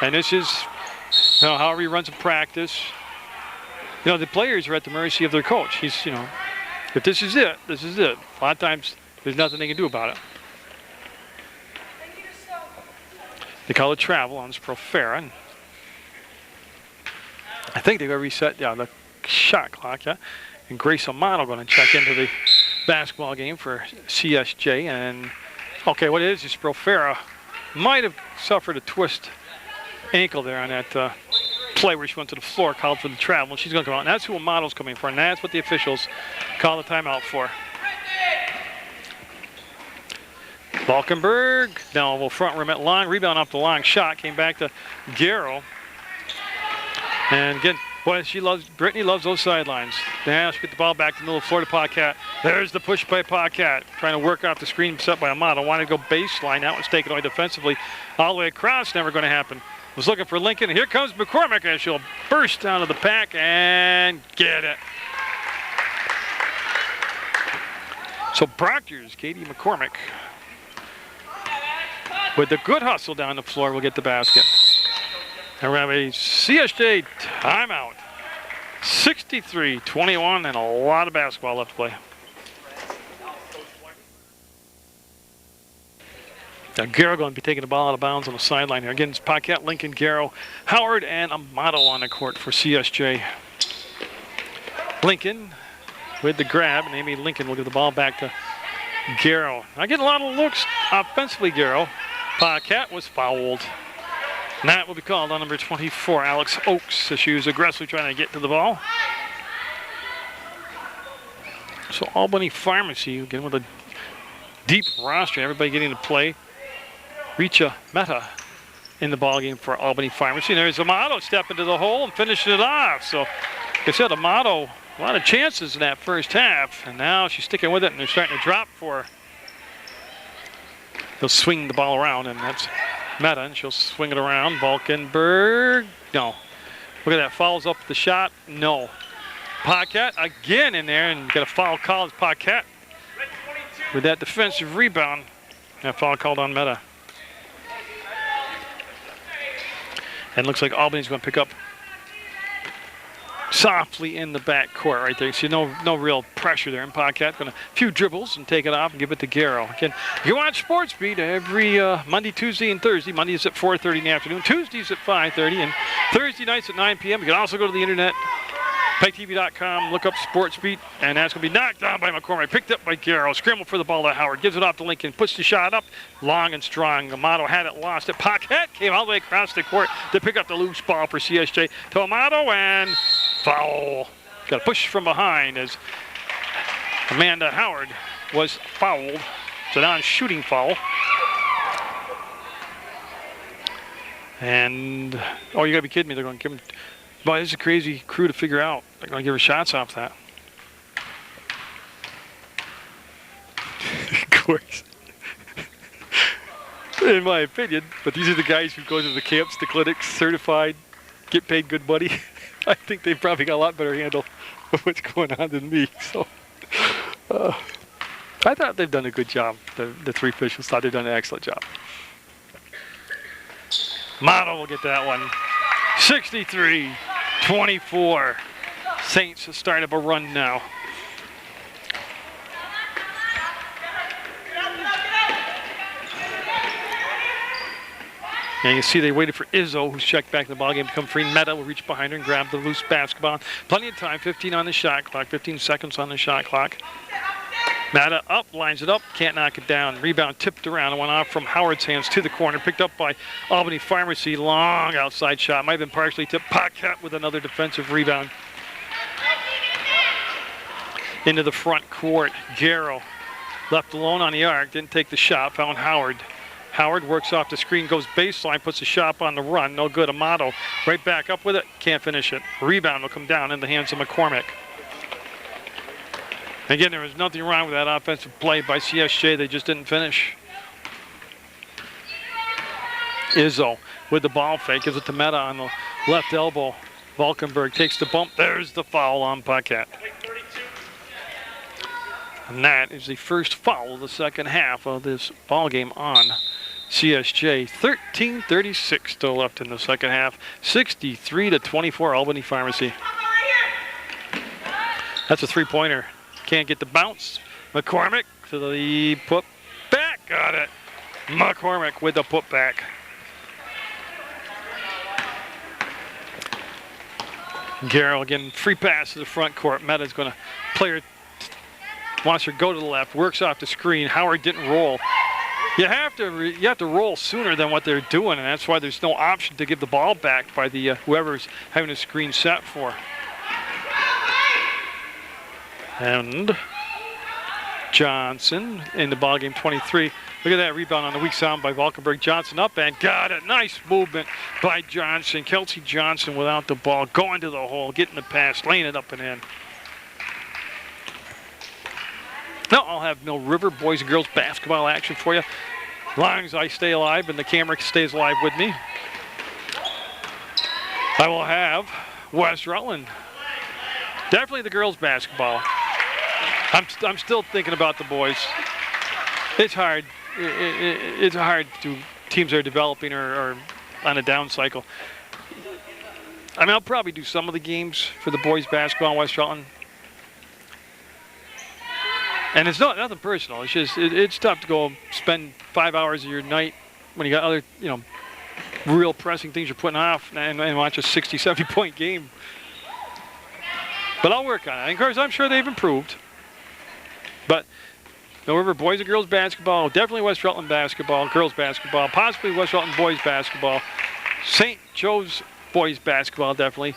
and this is however he runs a practice, the players are at the mercy of their coach. If this is it, this is it. A lot of times, there's nothing they can do about it. They call it travel on Sprofera. I think they're going to reset the shot clock, yeah. And Grace Amato going to check into the basketball game for CSJ. And Okay, what it is Profera might have suffered a twist ankle there on that play where she went to the floor, called for the travel. She's going to come out, and that's who Amato's coming for, and that's what the officials call the timeout for. Valkenberg, down the front rim at line, rebound off the long shot, came back to Garrow. And again, boy, Brittany loves those sidelines. Now she get the ball back to the middle of the floor to Paquette. There's the push by Paquette, trying to work off the screen set by Amato. Wanted to go baseline, that one's taken away defensively. All the way across, never going to happen. Was looking for Lincoln, here comes McCormick, and she'll burst out of the pack and get it. So Proctor's Katie McCormick, with the good hustle down the floor, will get the basket. And we have a CSJ timeout. 63-21 and a lot of basketball left to play. Now Garrow going to be taking the ball out of bounds on the sideline here. Again, it's Paquette, Lincoln, Garrow, Howard, and Amato on the court for CSJ. Lincoln with the grab, and Amy Lincoln will give the ball back to Garrow. I get a lot of looks offensively, Garrow. Paquette was fouled. And that will be called on number 24, Alex Oakes, as she was aggressively trying to get to the ball. So Albany Pharmacy, again with a deep roster, everybody getting to play. Richa Mehta in the ballgame for Albany Pharmacy. And there's Amato stepping to the hole and finishing it off. So, like I said, Amato, a lot of chances in that first half. And now she's sticking with it, and they're starting to drop for her. They'll swing the ball around, and that's Mehta, and she'll swing it around. Valkenberg, no. Look at that, fouls up the shot, no. Paquette again in there, and got a foul call as Paquette with that defensive rebound. That foul called on Mehta. And looks like Albany's going to pick up softly in the back court right there. You see no real pressure there. And Paquette going to a few dribbles and take it off and give it to Garrow. Again, you watch Sports Beat every Monday, Tuesday, and Thursday. Mondays at 4:30 in the afternoon. Tuesdays at 5:30, and Thursday nights at 9 p.m. You can also go to the internet, PEGTV.com, look up Sports Beat, and that's going to be knocked down by McCormick. Picked up by Garrow. Scramble for the ball to Howard. Gives it off to Lincoln. Puts the shot up. Long and strong. Amato had it, lost it. Paquette came all the way across the court to pick up the loose ball for CSJ. To Amato, and foul. Got a push from behind as Amanda Howard was fouled. It's a non-shooting foul. And, oh, you got to be kidding me. They're going to give him. Boy, this is a crazy crew to figure out. They're going to give her shots off that. Of course. In my opinion, but these are the guys who go to the camps, the clinics, certified, get paid good money. I think they've probably got a lot better handle of what's going on than me. So I thought they've done a good job. The three officials thought they've done an excellent job. Amato will get that one. 63-24. Saints have started a run now. And you see they waited for Izzo, who's checked back in the ballgame, to come free. Mehta will reach behind her and grab the loose basketball. Plenty of time, 15 on the shot clock, 15 seconds on the shot clock. Mehta up, lines it up, can't knock it down. Rebound tipped around and went off from Howard's hands to the corner. Picked up by Albany Pharmacy. Long outside shot. Might have been partially tipped. Paquette with another defensive rebound. Into the front court. Garrow left alone on the arc. Didn't take the shot. Found Howard. Howard works off the screen, goes baseline, puts the shot on the run. No good. Amato right back up with it. Can't finish it. Rebound will come down in the hands of McCormick. Again, there was nothing wrong with that offensive play by CSJ. They just didn't finish. Izzo with the ball fake. Gives it to Mehta on the left elbow. Valkenberg takes the bump. There's the foul on Paquette. And that is the first foul of the second half of this ball game on CSJ. 13:36 still left in the second half. 63-24 Albany Pharmacy. That's a three-pointer. Can't get the bounce. McCormick to the put back. Got it. McCormick with the put back. Garrow again, free pass to the front court. Mehta's going to play her. Wants her to go to the left. Works off the screen. Howard didn't roll. You have to roll sooner than what they're doing, and that's why there's no option to give the ball back by the whoever's having a screen set for. And Johnson in the ball game, 23. Look at that rebound on the weak sound by Valkenburg. Johnson up and got it. Nice movement by Johnson. Kelsey Johnson without the ball, going to the hole, getting the pass, laying it up and in. Now I'll have Mill River boys and girls basketball action for you, as long as I stay alive and the camera stays alive with me. I will have West Rutland. Definitely the girls basketball. I'm still thinking about the boys. It's hard. It's hard to teams are developing or on a down cycle. I mean, I'll probably do some of the games for the boys basketball in West Rutland. And it's nothing personal. It's just it's tough to go spend 5 hours of your night when you got other, real pressing things you're putting off and watch a 60, 70-point game. But I'll work on it. And of course, I'm sure they've improved. But Mill River boys and girls basketball, definitely West Rutland basketball, girls basketball, possibly West Rutland boys basketball, St. Joe's boys basketball, definitely.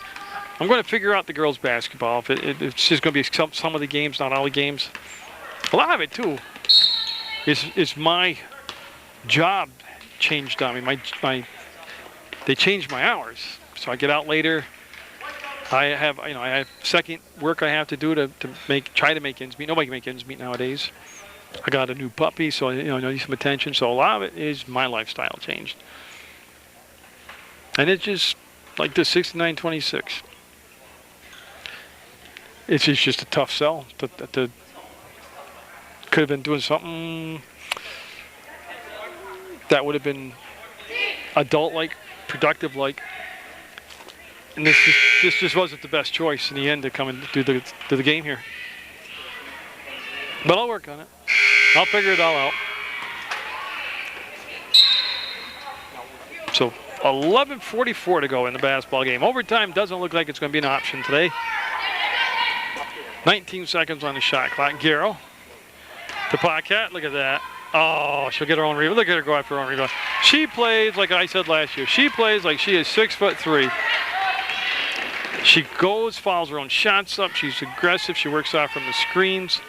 I'm going to figure out the girls basketball. It's just going to be some of the games, not all the games. A lot of it, too, is my job changed on me. They changed my hours. So I get out later. I have second work I have to do to try to make ends meet. Nobody can make ends meet nowadays. I got a new puppy, so I need some attention. So a lot of it is my lifestyle changed. And it's just like the 6926. It's just a tough sell. Could have been doing something that would have been adult-like, productive-like. And this just wasn't the best choice in the end to come and do the game here. But I'll work on it. I'll figure it all out. So 11:44 to go in the basketball game. Overtime doesn't look like it's going to be an option today. 19 seconds on the shot clock. Garrow to Paquette. Look at that. Oh, she'll get her own rebound. Look at her go after her own rebound. She plays like I said last year. She plays like she is 6'3". She goes, follows her own shots up. She's aggressive. She works out from the screens.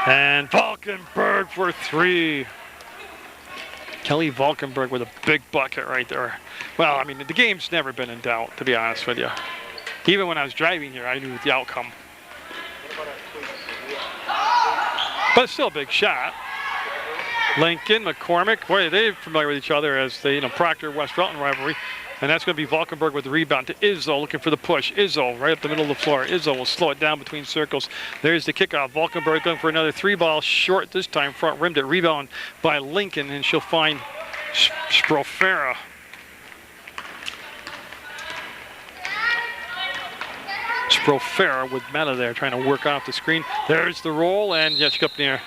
And Valkenburg for 3. Kelly Valkenburg with a big bucket right there. Well, I mean, the game's never been in doubt, to be honest with you. Even when I was driving here, I knew the outcome. But still a big shot. Lincoln, McCormick, boy, they're familiar with each other as the Proctor-West Rutland rivalry. And that's going to be Valkenburg with the rebound to Izzo, looking for the push. Izzo right up the middle of the floor. Izzo will slow it down between circles. There's the kickoff. Valkenburg going for another 3-ball, short this time, front rimmed it. Rebound by Lincoln, and she'll find Sprofera. Sprofera with Meta there, trying to work off the screen. There's the roll, and yeah, she got up in the air.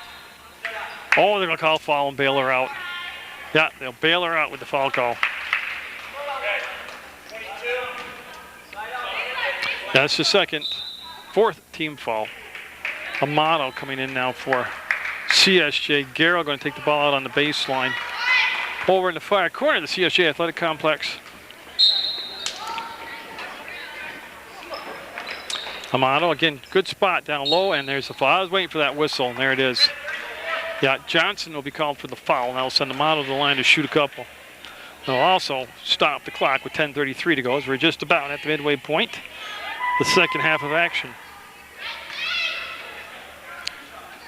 Oh, they're going to call foul and bail her out. Yeah, they'll bail her out with the foul call. That's the fourth team foul. Amato coming in now for CSJ. Garrow going to take the ball out on the baseline. Over in the far corner of the CSJ Athletic Complex. Amato, again, good spot down low, and there's the foul. I was waiting for that whistle, and there it is. Yeah, Johnson will be called for the foul, and that'll send Amato to the line to shoot a couple. They'll also stop the clock with 10:33 to go, as we're just about at the midway point. The second half of action.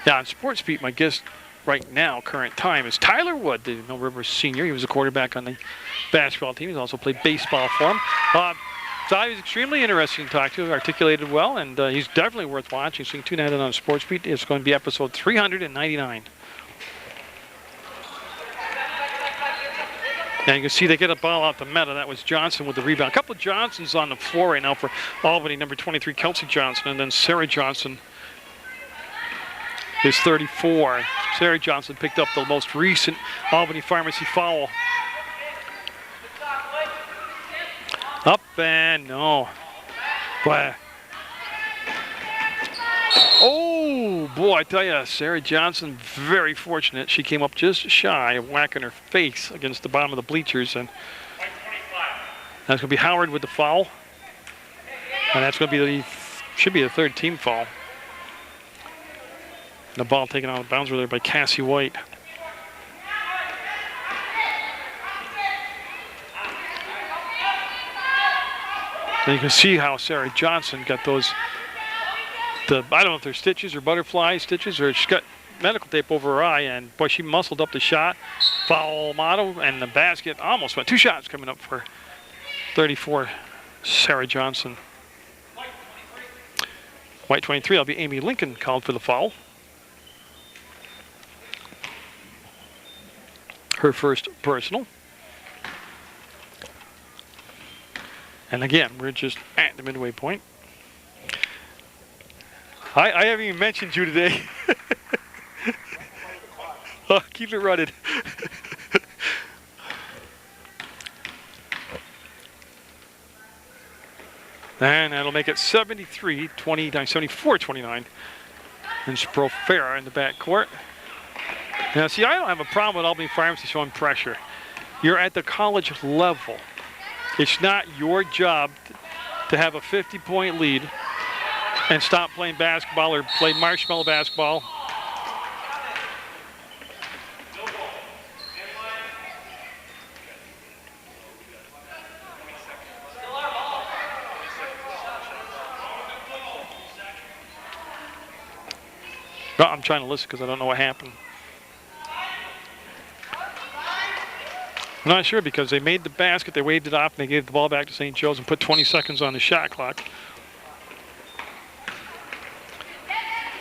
Yeah, on Sports Beat, my guest right now, current time, is Tyler Wood, the Mill River senior. He was a quarterback on the basketball team. He's also played baseball for him. So he was extremely interesting to talk to, articulated well, and he's definitely worth watching. So you can tune in on Sports Beat. It's going to be episode 399. And you can see they get a ball out to Meta. That was Johnson with the rebound. A couple of Johnsons on the floor right now for Albany. Number 23, Kelsey Johnson, and then Sarah Johnson is 34. Sarah Johnson picked up the most recent Albany Pharmacy foul. Up and no. Boy. Oh! Oh, boy, I tell you, Sarah Johnson, very fortunate. She came up just shy of whacking her face against the bottom of the bleachers. And that's going to be Howard with the foul. And that's going to be should be the third team foul. The ball taken out of bounds there by Cassie White. And you can see how Sarah Johnson got those, I don't know if they're stitches or butterfly stitches, or she's got medical tape over her eye, and boy, she muscled up the shot. Foul Amato, and the basket almost went. 2 shots coming up for 34, Sarah Johnson. White 23, that'll be Amy Lincoln called for the foul. Her first personal. And again, we're just at the midway point. I haven't even mentioned you today. Oh, keep it running. And that'll make it 73-29, 74-29. And Sprofera in the backcourt. Now, see, I don't have a problem with Albany Pharmacy showing pressure. You're at the college level. It's not your job to have a 50-point lead and stop playing basketball or play marshmallow basketball. No, I'm trying to listen because I don't know what happened. I'm not sure because they made the basket, they waved it off, and they gave the ball back to St. Joe's and put 20 seconds on the shot clock.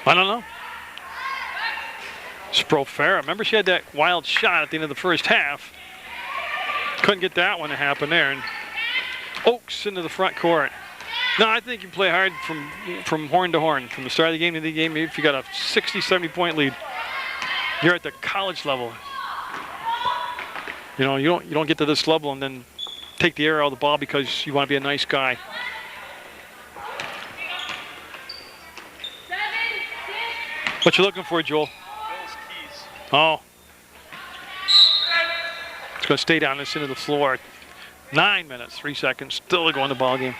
I don't know. Sprofera, remember she had that wild shot at the end of the first half. Couldn't get that one to happen there. And Oaks into the front court. No, I think you play hard from horn to horn, from the start of the game to the game. If you got a 60, 70-point lead, you're at the college level. You know, you don't get to this level and then take the air out of the ball because you want to be a nice guy. What you looking for, Joel? Oh. It's going to stay down this end of the floor. 9 minutes, 3 seconds, still to go in the ball game.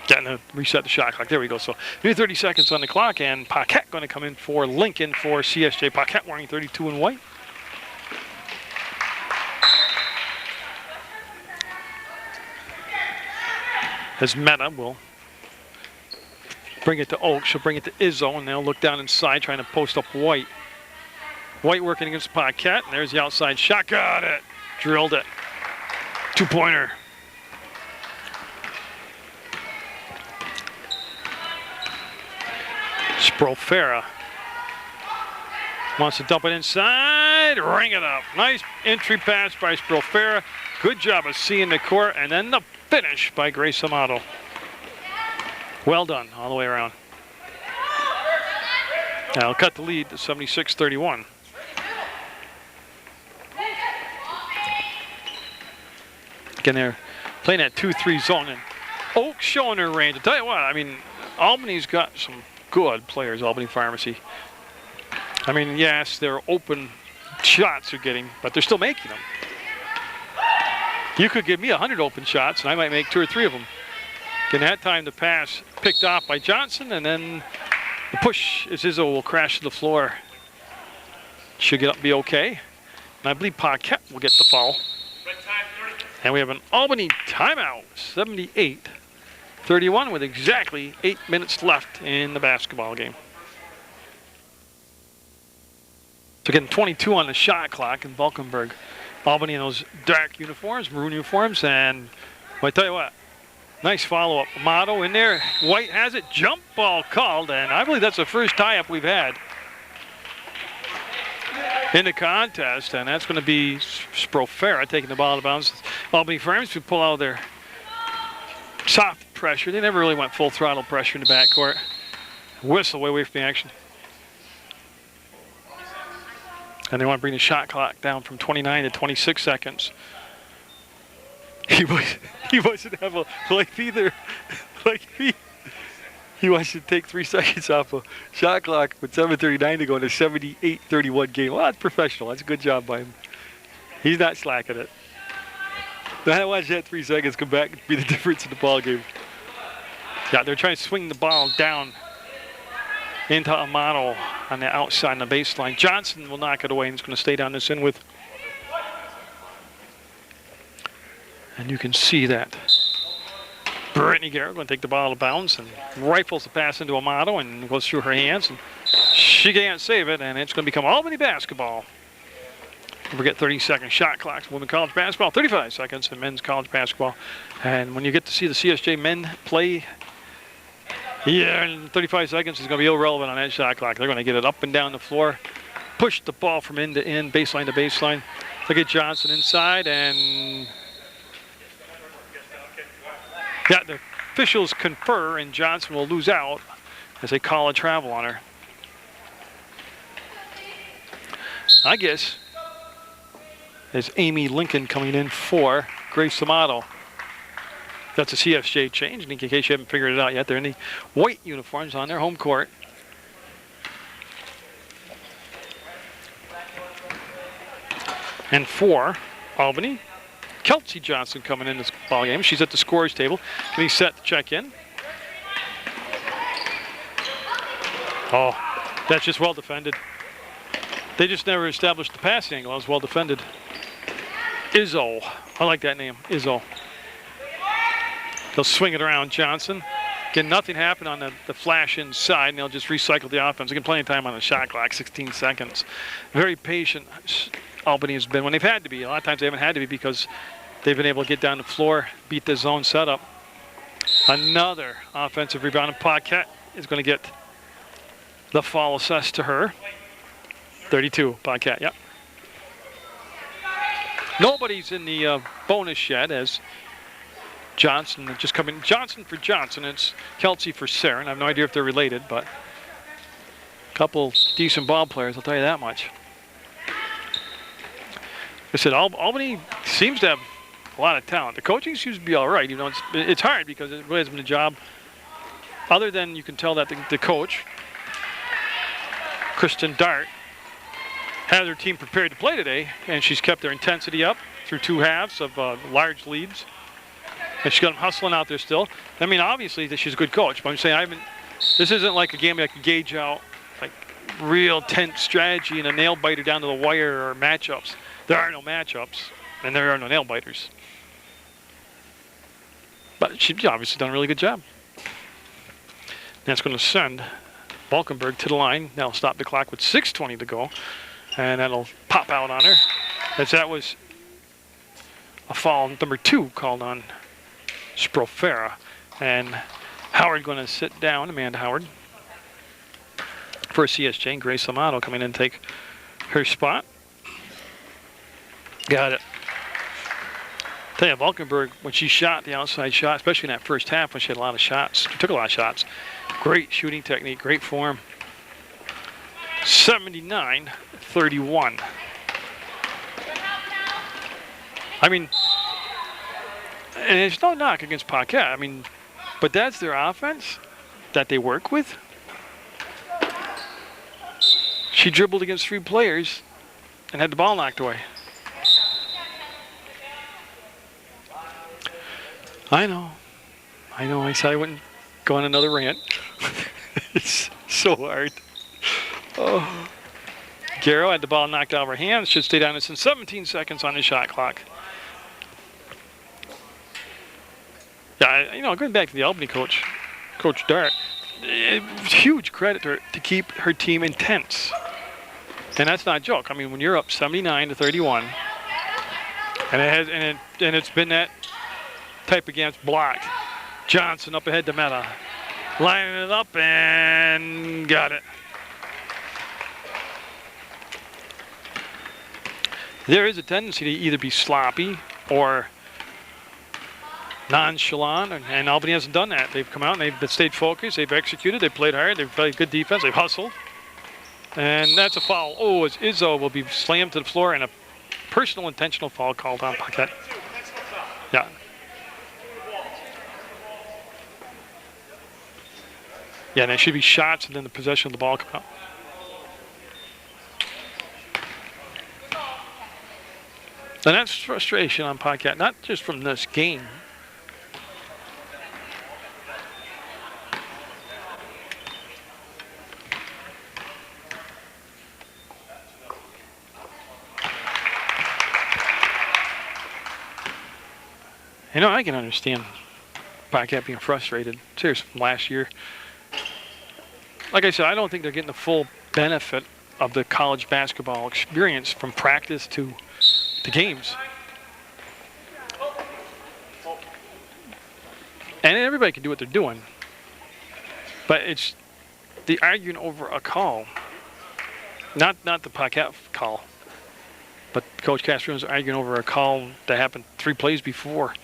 Getting to reset the shot clock. There we go. So, new 30 seconds on the clock, and Paquette going to come in for Lincoln for CSJ. Paquette wearing 32 in white. As Meta will bring it to Oaks. She'll bring it to Izzo, and they'll look down inside trying to post up White. White working against Paquette, and there's the outside shot. Got it. Drilled it. 2-pointer. Sprofera wants to dump it inside, ring it up. Nice entry pass by Sprofera. Good job of seeing the court, and then the finish by Grace Amato. Well done all the way around. Now we'll cut the lead to 76-31. Again, they're playing that 2-3 zone, and Oaks showing their range. I'll tell you what, I mean, Albany's got some good players, Albany Pharmacy. I mean, yes, they're open shots they're getting, but they're still making them. You could give me 100 open shots, and I might make 2 or 3 of them. In that time, the pass picked off by Johnson, and then the push as Izzo will crash to the floor. Should get up and be okay. And I believe Paquette will get the foul. And we have an Albany timeout, 78-31, with exactly 8 minutes left in the basketball game. So getting 22 on the shot clock in Valkenburg. Albany in those dark uniforms, maroon uniforms, and well, I tell you what, nice follow-up. Amato in there. White has it. Jump ball called, and I believe that's the first tie-up we've had in the contest, and that's going to be Sprofera taking the ball out of bounds. Albany Pharmacy pull out their soft pressure. They never really went full throttle pressure in the backcourt. Whistle way away from the action. And they want to bring the shot clock down from 29 to 26 seconds. He doesn't have a life either. Like me. He wants to take 3 seconds off a shot clock with 7:39 to go in a 78-31 game. Well, that's professional. That's a good job by him. He's not slacking it. I watch that 3 seconds come back and be the difference in the ball game. Yeah, they're trying to swing the ball down into Amato on the outside on the baseline. Johnson will knock it away and it's going to stay down this in with. And you can see that. Brittany Garrett going to take the ball out of bounds and rifles the pass into Amato and goes through her hands. And she can't save it, and it's going to become Albany basketball. Don't forget 30-second shot clocks. Women's college basketball, 35 seconds in men's college basketball. And when you get to see the CSJ men play, yeah, in 35 seconds is going to be irrelevant on that shot clock. They're going to get it up and down the floor, push the ball from end to end, baseline to baseline. Look at Johnson inside, and yeah, the officials confer, and Johnson will lose out as they call a travel on her. I guess is Amy Lincoln coming in for Grace Amato. That's a CSJ change, in case you haven't figured it out yet. They're in the white uniforms on their home court. And for Albany, Kelsey Johnson coming in this ball game. She's at the scorer's table, getting set to check in. Oh, that's just well defended. They just never established the passing angle. It was well defended. Izzo, I like that name, Izzo. They'll swing it around Johnson. Again, nothing happened on the flash inside, and they'll just recycle the offense. Again, plenty of time on the shot clock, 16 seconds. Very patient Albany has been when they've had to be. A lot of times they haven't had to be because they've been able to get down the floor, beat the zone setup. Another offensive rebound, and Paquette is going to get the foul assessed to her. 32, Paquette, yep. Nobody's in the bonus shed as Johnson just coming. Johnson for Johnson. It's Kelsey for Saren. I have no idea if they're related, but a couple decent ball players, I'll tell you that much. I said Albany seems to have a lot of talent. The coaching seems to be all right. You know, it's hard because it really hasn't been a job. Other than you can tell that the coach, Kristen Dart, has her team prepared to play today, and she's kept their intensity up through 2 halves of large leads. And she's got them hustling out there still. I mean, obviously, she's a good coach, but I'm saying this isn't like a game that I can gauge out like real tense strategy and a nail biter down to the wire or matchups. There are no matchups, and there are no nail biters. But she's obviously done a really good job. That's going to send Valkenburg to the line. That'll stop the clock with 6:20 to go. And that'll pop out on her. As that was a foul number 2 called on Sprofera. And Howard going to sit down, Amanda Howard, for CSJ. And Grace Amato coming in and take her spot. Got it. Tell you, Valkenburg, when she shot the outside shot, especially in that first half when she had a lot of shots, she took a lot of shots. Great shooting technique, great form. 79-31. I mean, and it's no knock against Paquette. I mean, but that's their offense that they work with. She dribbled against 3 players and had the ball knocked away. I know. I said I wouldn't go on another rant. It's so hard. Oh. Garrow had the ball knocked out of her hands. Should stay down. It's in 17 seconds on the shot clock. Yeah, going back to the Albany coach, Coach Dart, huge credit to her to keep her team intense. And that's not a joke. I mean, when you're up 79-31, and it's been that type of game, it's blocked. Johnson up ahead to Meta, lining it up and got it. There is a tendency to either be sloppy or nonchalant, and Albany hasn't done that. They've come out and they've stayed focused, they've executed, they've played hard, they've played good defense, they've hustled. And that's a foul. Oh, as Izzo will be slammed to the floor and a personal intentional foul called on Paquette. Yeah. Yeah, and there should be shots and then the possession of the ball come out. And that's frustration on podcast, not just from this game. You know, I can understand podcast being frustrated. Seriously, from last year. Like I said, I don't think they're getting the full benefit of the college basketball experience from practice to games. And everybody can do what they're doing. But it's the arguing over a call. Not the podcast call. But Coach Castrone's arguing over a call that happened 3 plays before.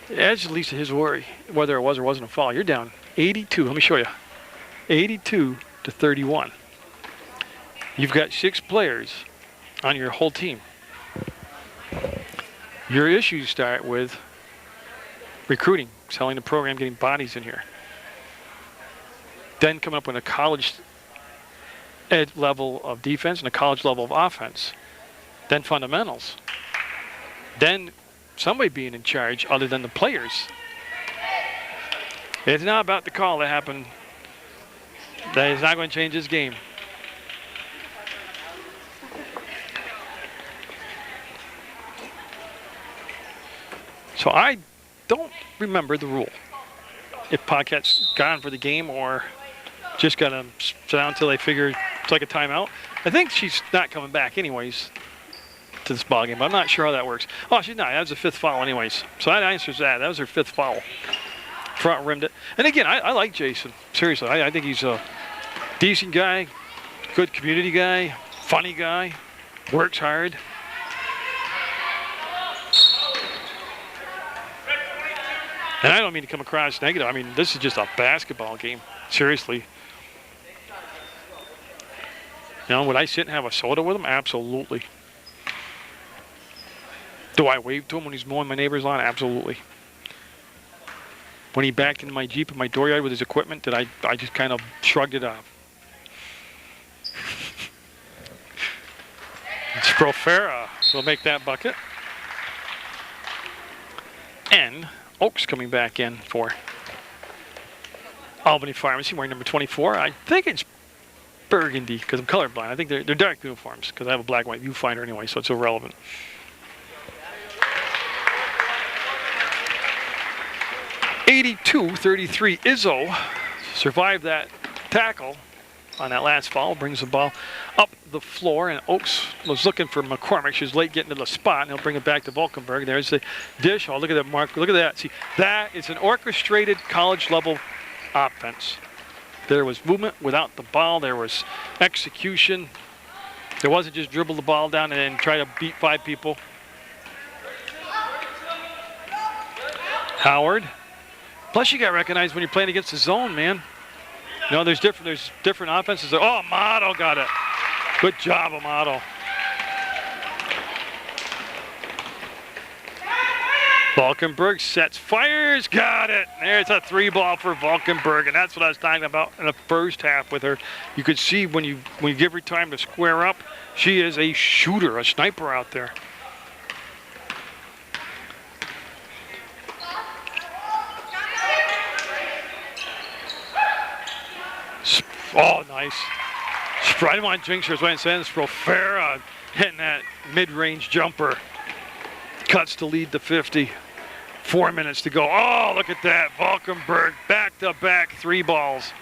That's at least his worry, whether it was or wasn't a foul. You're down 82. Let me show you. 82 to 31. You've got 6 players on your whole team. Your issues start with recruiting, selling the program, getting bodies in here. Then coming up with a college ed level of defense and a college level of offense. Then fundamentals. Then somebody being in charge other than the players. It's not about the call that happened. That is not going to change this game. So I don't remember the rule. If Paquette's gone for the game or just going to sit down until they figure it's like a timeout. I think she's not coming back anyways to this ball game, but I'm not sure how that works. Oh, she's not. That was the 5th foul anyways. So that answers that. That was her 5th foul. Front rimmed it. And again, I like Jason. Seriously, I think he's a decent guy, good community guy, funny guy, works hard. And I don't mean to come across negative. I mean, this is just a basketball game. Seriously. You know, would I sit and have a soda with him? Absolutely. Do I wave to him when he's mowing my neighbor's lawn? Absolutely. When he backed into my Jeep in my dooryard with his equipment, did I just kind of shrugged it off. It's Profera will make that bucket. And Oaks coming back in for Albany Pharmacy, wearing number 24. I think it's burgundy because I'm colorblind. I think they're dark uniforms because I have a black and white viewfinder anyway, so it's irrelevant. (82-33) Izzo survived that tackle on that last foul, brings the ball up the floor, and Oaks was looking for McCormick. She was late getting to the spot, and he'll bring it back to Valkenburg. There's the dish. Oh, look at that, Mark. Look at that. See, that is an orchestrated college-level offense. There was movement without the ball. There was execution. There wasn't just dribble the ball down and then try to beat 5 people. Howard. Plus, you got recognized when you're playing against the zone, man. You know, there's different offenses. Oh, Amato got it. Good job, Amato. Valkenburg sets, fires, got it. There's a 3-ball for Valkenburg, and that's what I was talking about in the first half with her. You could see when you give her time to square up, she is a shooter, a sniper out there. Oh, nice. I didn't want to jinx her. That's why I'm saying this. Profera hitting that mid-range jumper. Cuts to lead to 50. 4 minutes to go. Oh, look at that. Valkenburg back-to-back 3 balls.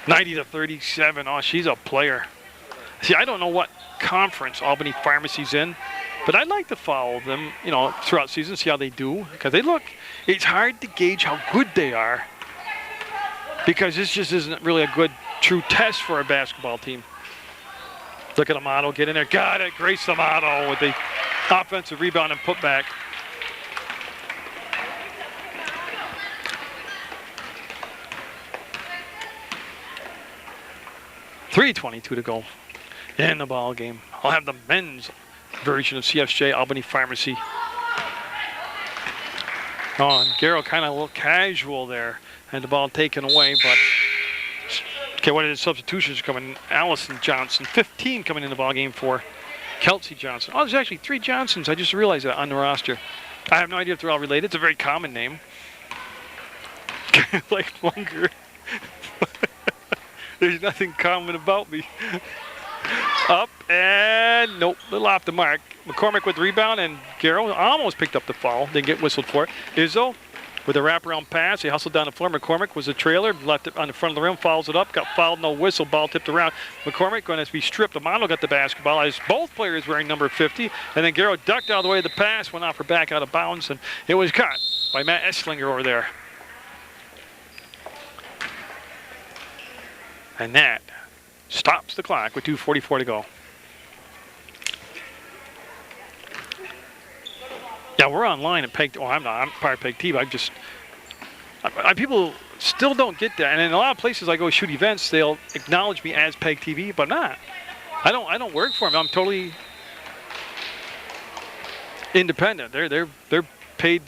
90-37. Oh, she's a player. See, I don't know what conference Albany Pharmacy's in, but I'd like to follow them, you know, throughout the season, see how they do. Because they look, it's hard to gauge how good they are, because this just isn't really a good, true test for a basketball team. Look at Amato get in there. Got it. Grace Amato with the offensive rebound and putback. .322 to go in the ball game. I'll have the men's version of CSJ, Albany Pharmacy. Oh, and Garrow kind of a little casual there. Had the ball taken away, but okay, what are the substitutions coming? Allison Johnson, 15 coming in the ball game for Kelsey Johnson. Oh, there's actually 3 Johnsons. I just realized that on the roster. I have no idea if they're all related. It's a very common name. Like Munger. There's nothing common about me. Up and nope, little off the mark. McCormick with the rebound, and Garrow almost picked up the foul. Didn't get whistled for it. Izzo with a wraparound pass. He hustled down the floor. McCormick was a trailer, left it on the front of the rim, fouls it up, got fouled, no whistle, ball tipped around. McCormick going to be stripped. Amano got the basketball as both players wearing number 50. And then Garrow ducked out of the way of the pass, went off her back out of bounds, and it was caught by Matt Esslinger over there. And that stops the clock with 2:44 to go. Yeah, we're online at PEG. Oh, I'm not. I'm part of PEGTV. People still don't get that. And in a lot of places I go shoot events, they'll acknowledge me as PEGTV, but I'm not. I don't work for them. I'm totally independent. They're paid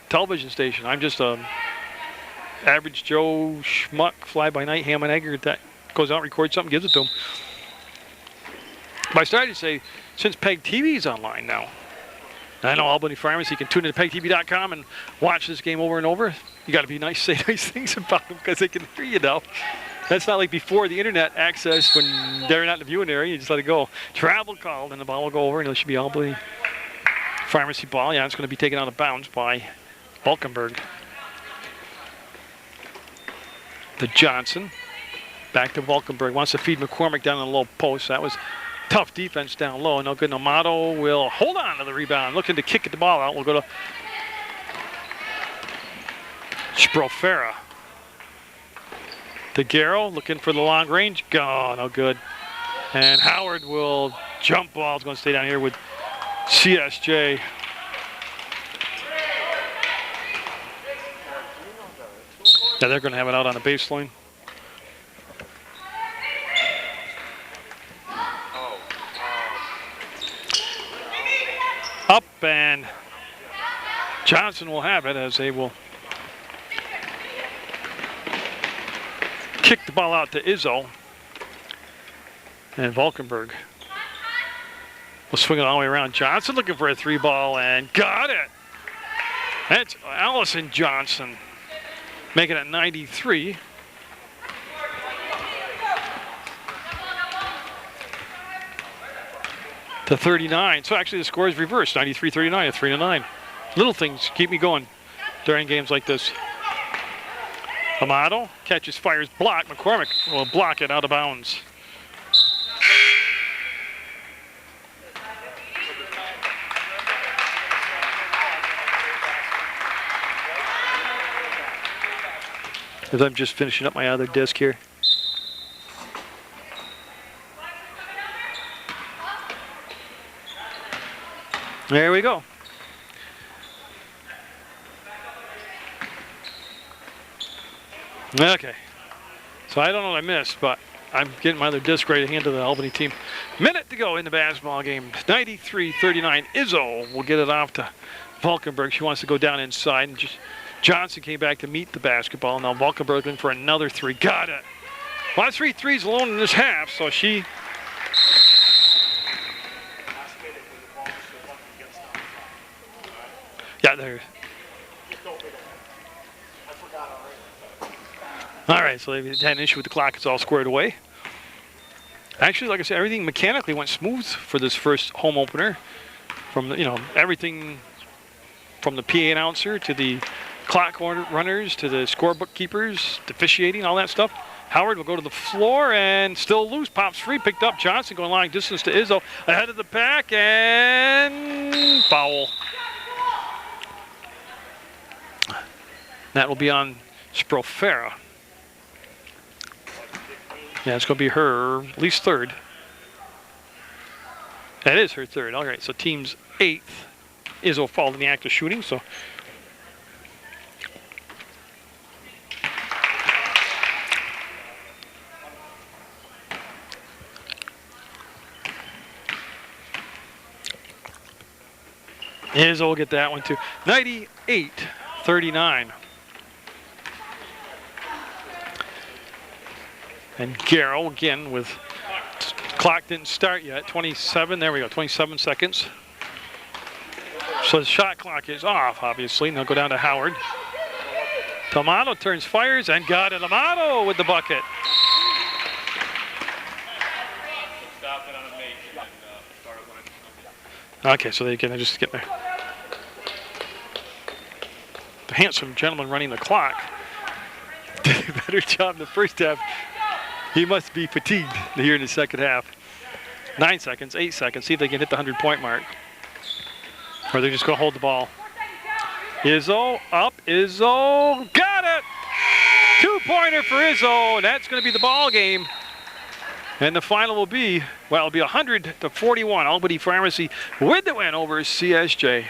television station. I'm just a average Joe schmuck, fly-by-night ham and egger that goes out, records something, gives it to them. But I started to say, since PEGTV is online now, I know Albany Pharmacy, you can tune in to PEGTV.com and watch this game over and over. You got to be nice, say nice things about them because they can hear you now. That's not like before the internet access when they're not in the viewing area. You just let it go. Travel call, and the ball will go over, and it should be Albany Pharmacy ball. Yeah, it's going to be taken out of bounds by Valkenburg. The Johnson. Back to Valkenburg. Wants to feed McCormick down on the low post. That was tough defense down low. No good. Amato will hold on to the rebound. Looking to kick the ball out. We'll go to Sprofera. To Garrow. Looking for the long range. Oh, no good. And Howard will jump ball. It's going to stay down here with CSJ. Yeah, they're going to have it out on the baseline. Up, and Johnson will have it as they will kick the ball out to Izzo. And Valkenburg will swing it all the way around. Johnson looking for a 3-ball and got it. That's Allison Johnson making it 93. To 39. So actually the score is reversed. 93-39 at 3-9. Little things keep me going during games like this. Amato catches, fires, block. McCormick will block it out of bounds. As I'm just finishing up my other disc here. There we go. Okay. So I don't know what I missed, but I'm getting my other disc ready to hand to the Albany team. Minute to go in the basketball game. 93-39. Izzo will get it off to Valkenburg. She wants to go down inside. And Johnson came back to meet the basketball. Now Valkenburg in for another 3. Got it. Well, that's 3 threes alone in this half, so she... Yeah, there. All right, so they've had an issue with the clock. It's all squared away. Actually, like I said, everything mechanically went smooth for this first home opener. From the, everything from the PA announcer to the clock runners to the scorebook keepers, the officiating, all that stuff. Howard will go to the floor and still loose. Pops free, picked up. Johnson going long distance to Izzo. Ahead of the pack and foul. That will be on Sprofera. Yeah, it's going to be her at least 3rd. That is her 3rd. All right, so team's 8th. Izzo fouled in the act of shooting, so. Izzo will get that one too. 98-39. And Garrow again with clock didn't start yet. 27. There we go. 27 seconds. So the shot clock is off, obviously. And they'll go down to Howard. Tomato turns, fires, and got it. Amato with the bucket. Okay, so they can just get there. The handsome gentleman running the clock did a better job in the first half. He must be fatigued here in the second half. 9 seconds, 8 seconds. See if they can hit the 100-point mark. Or they're just going to hold the ball. Izzo, up, Izzo, got it! 2-pointer for Izzo, and that's going to be the ball game. And the final will be, well, it'll be 100-41. Albany Pharmacy with the win over CSJ.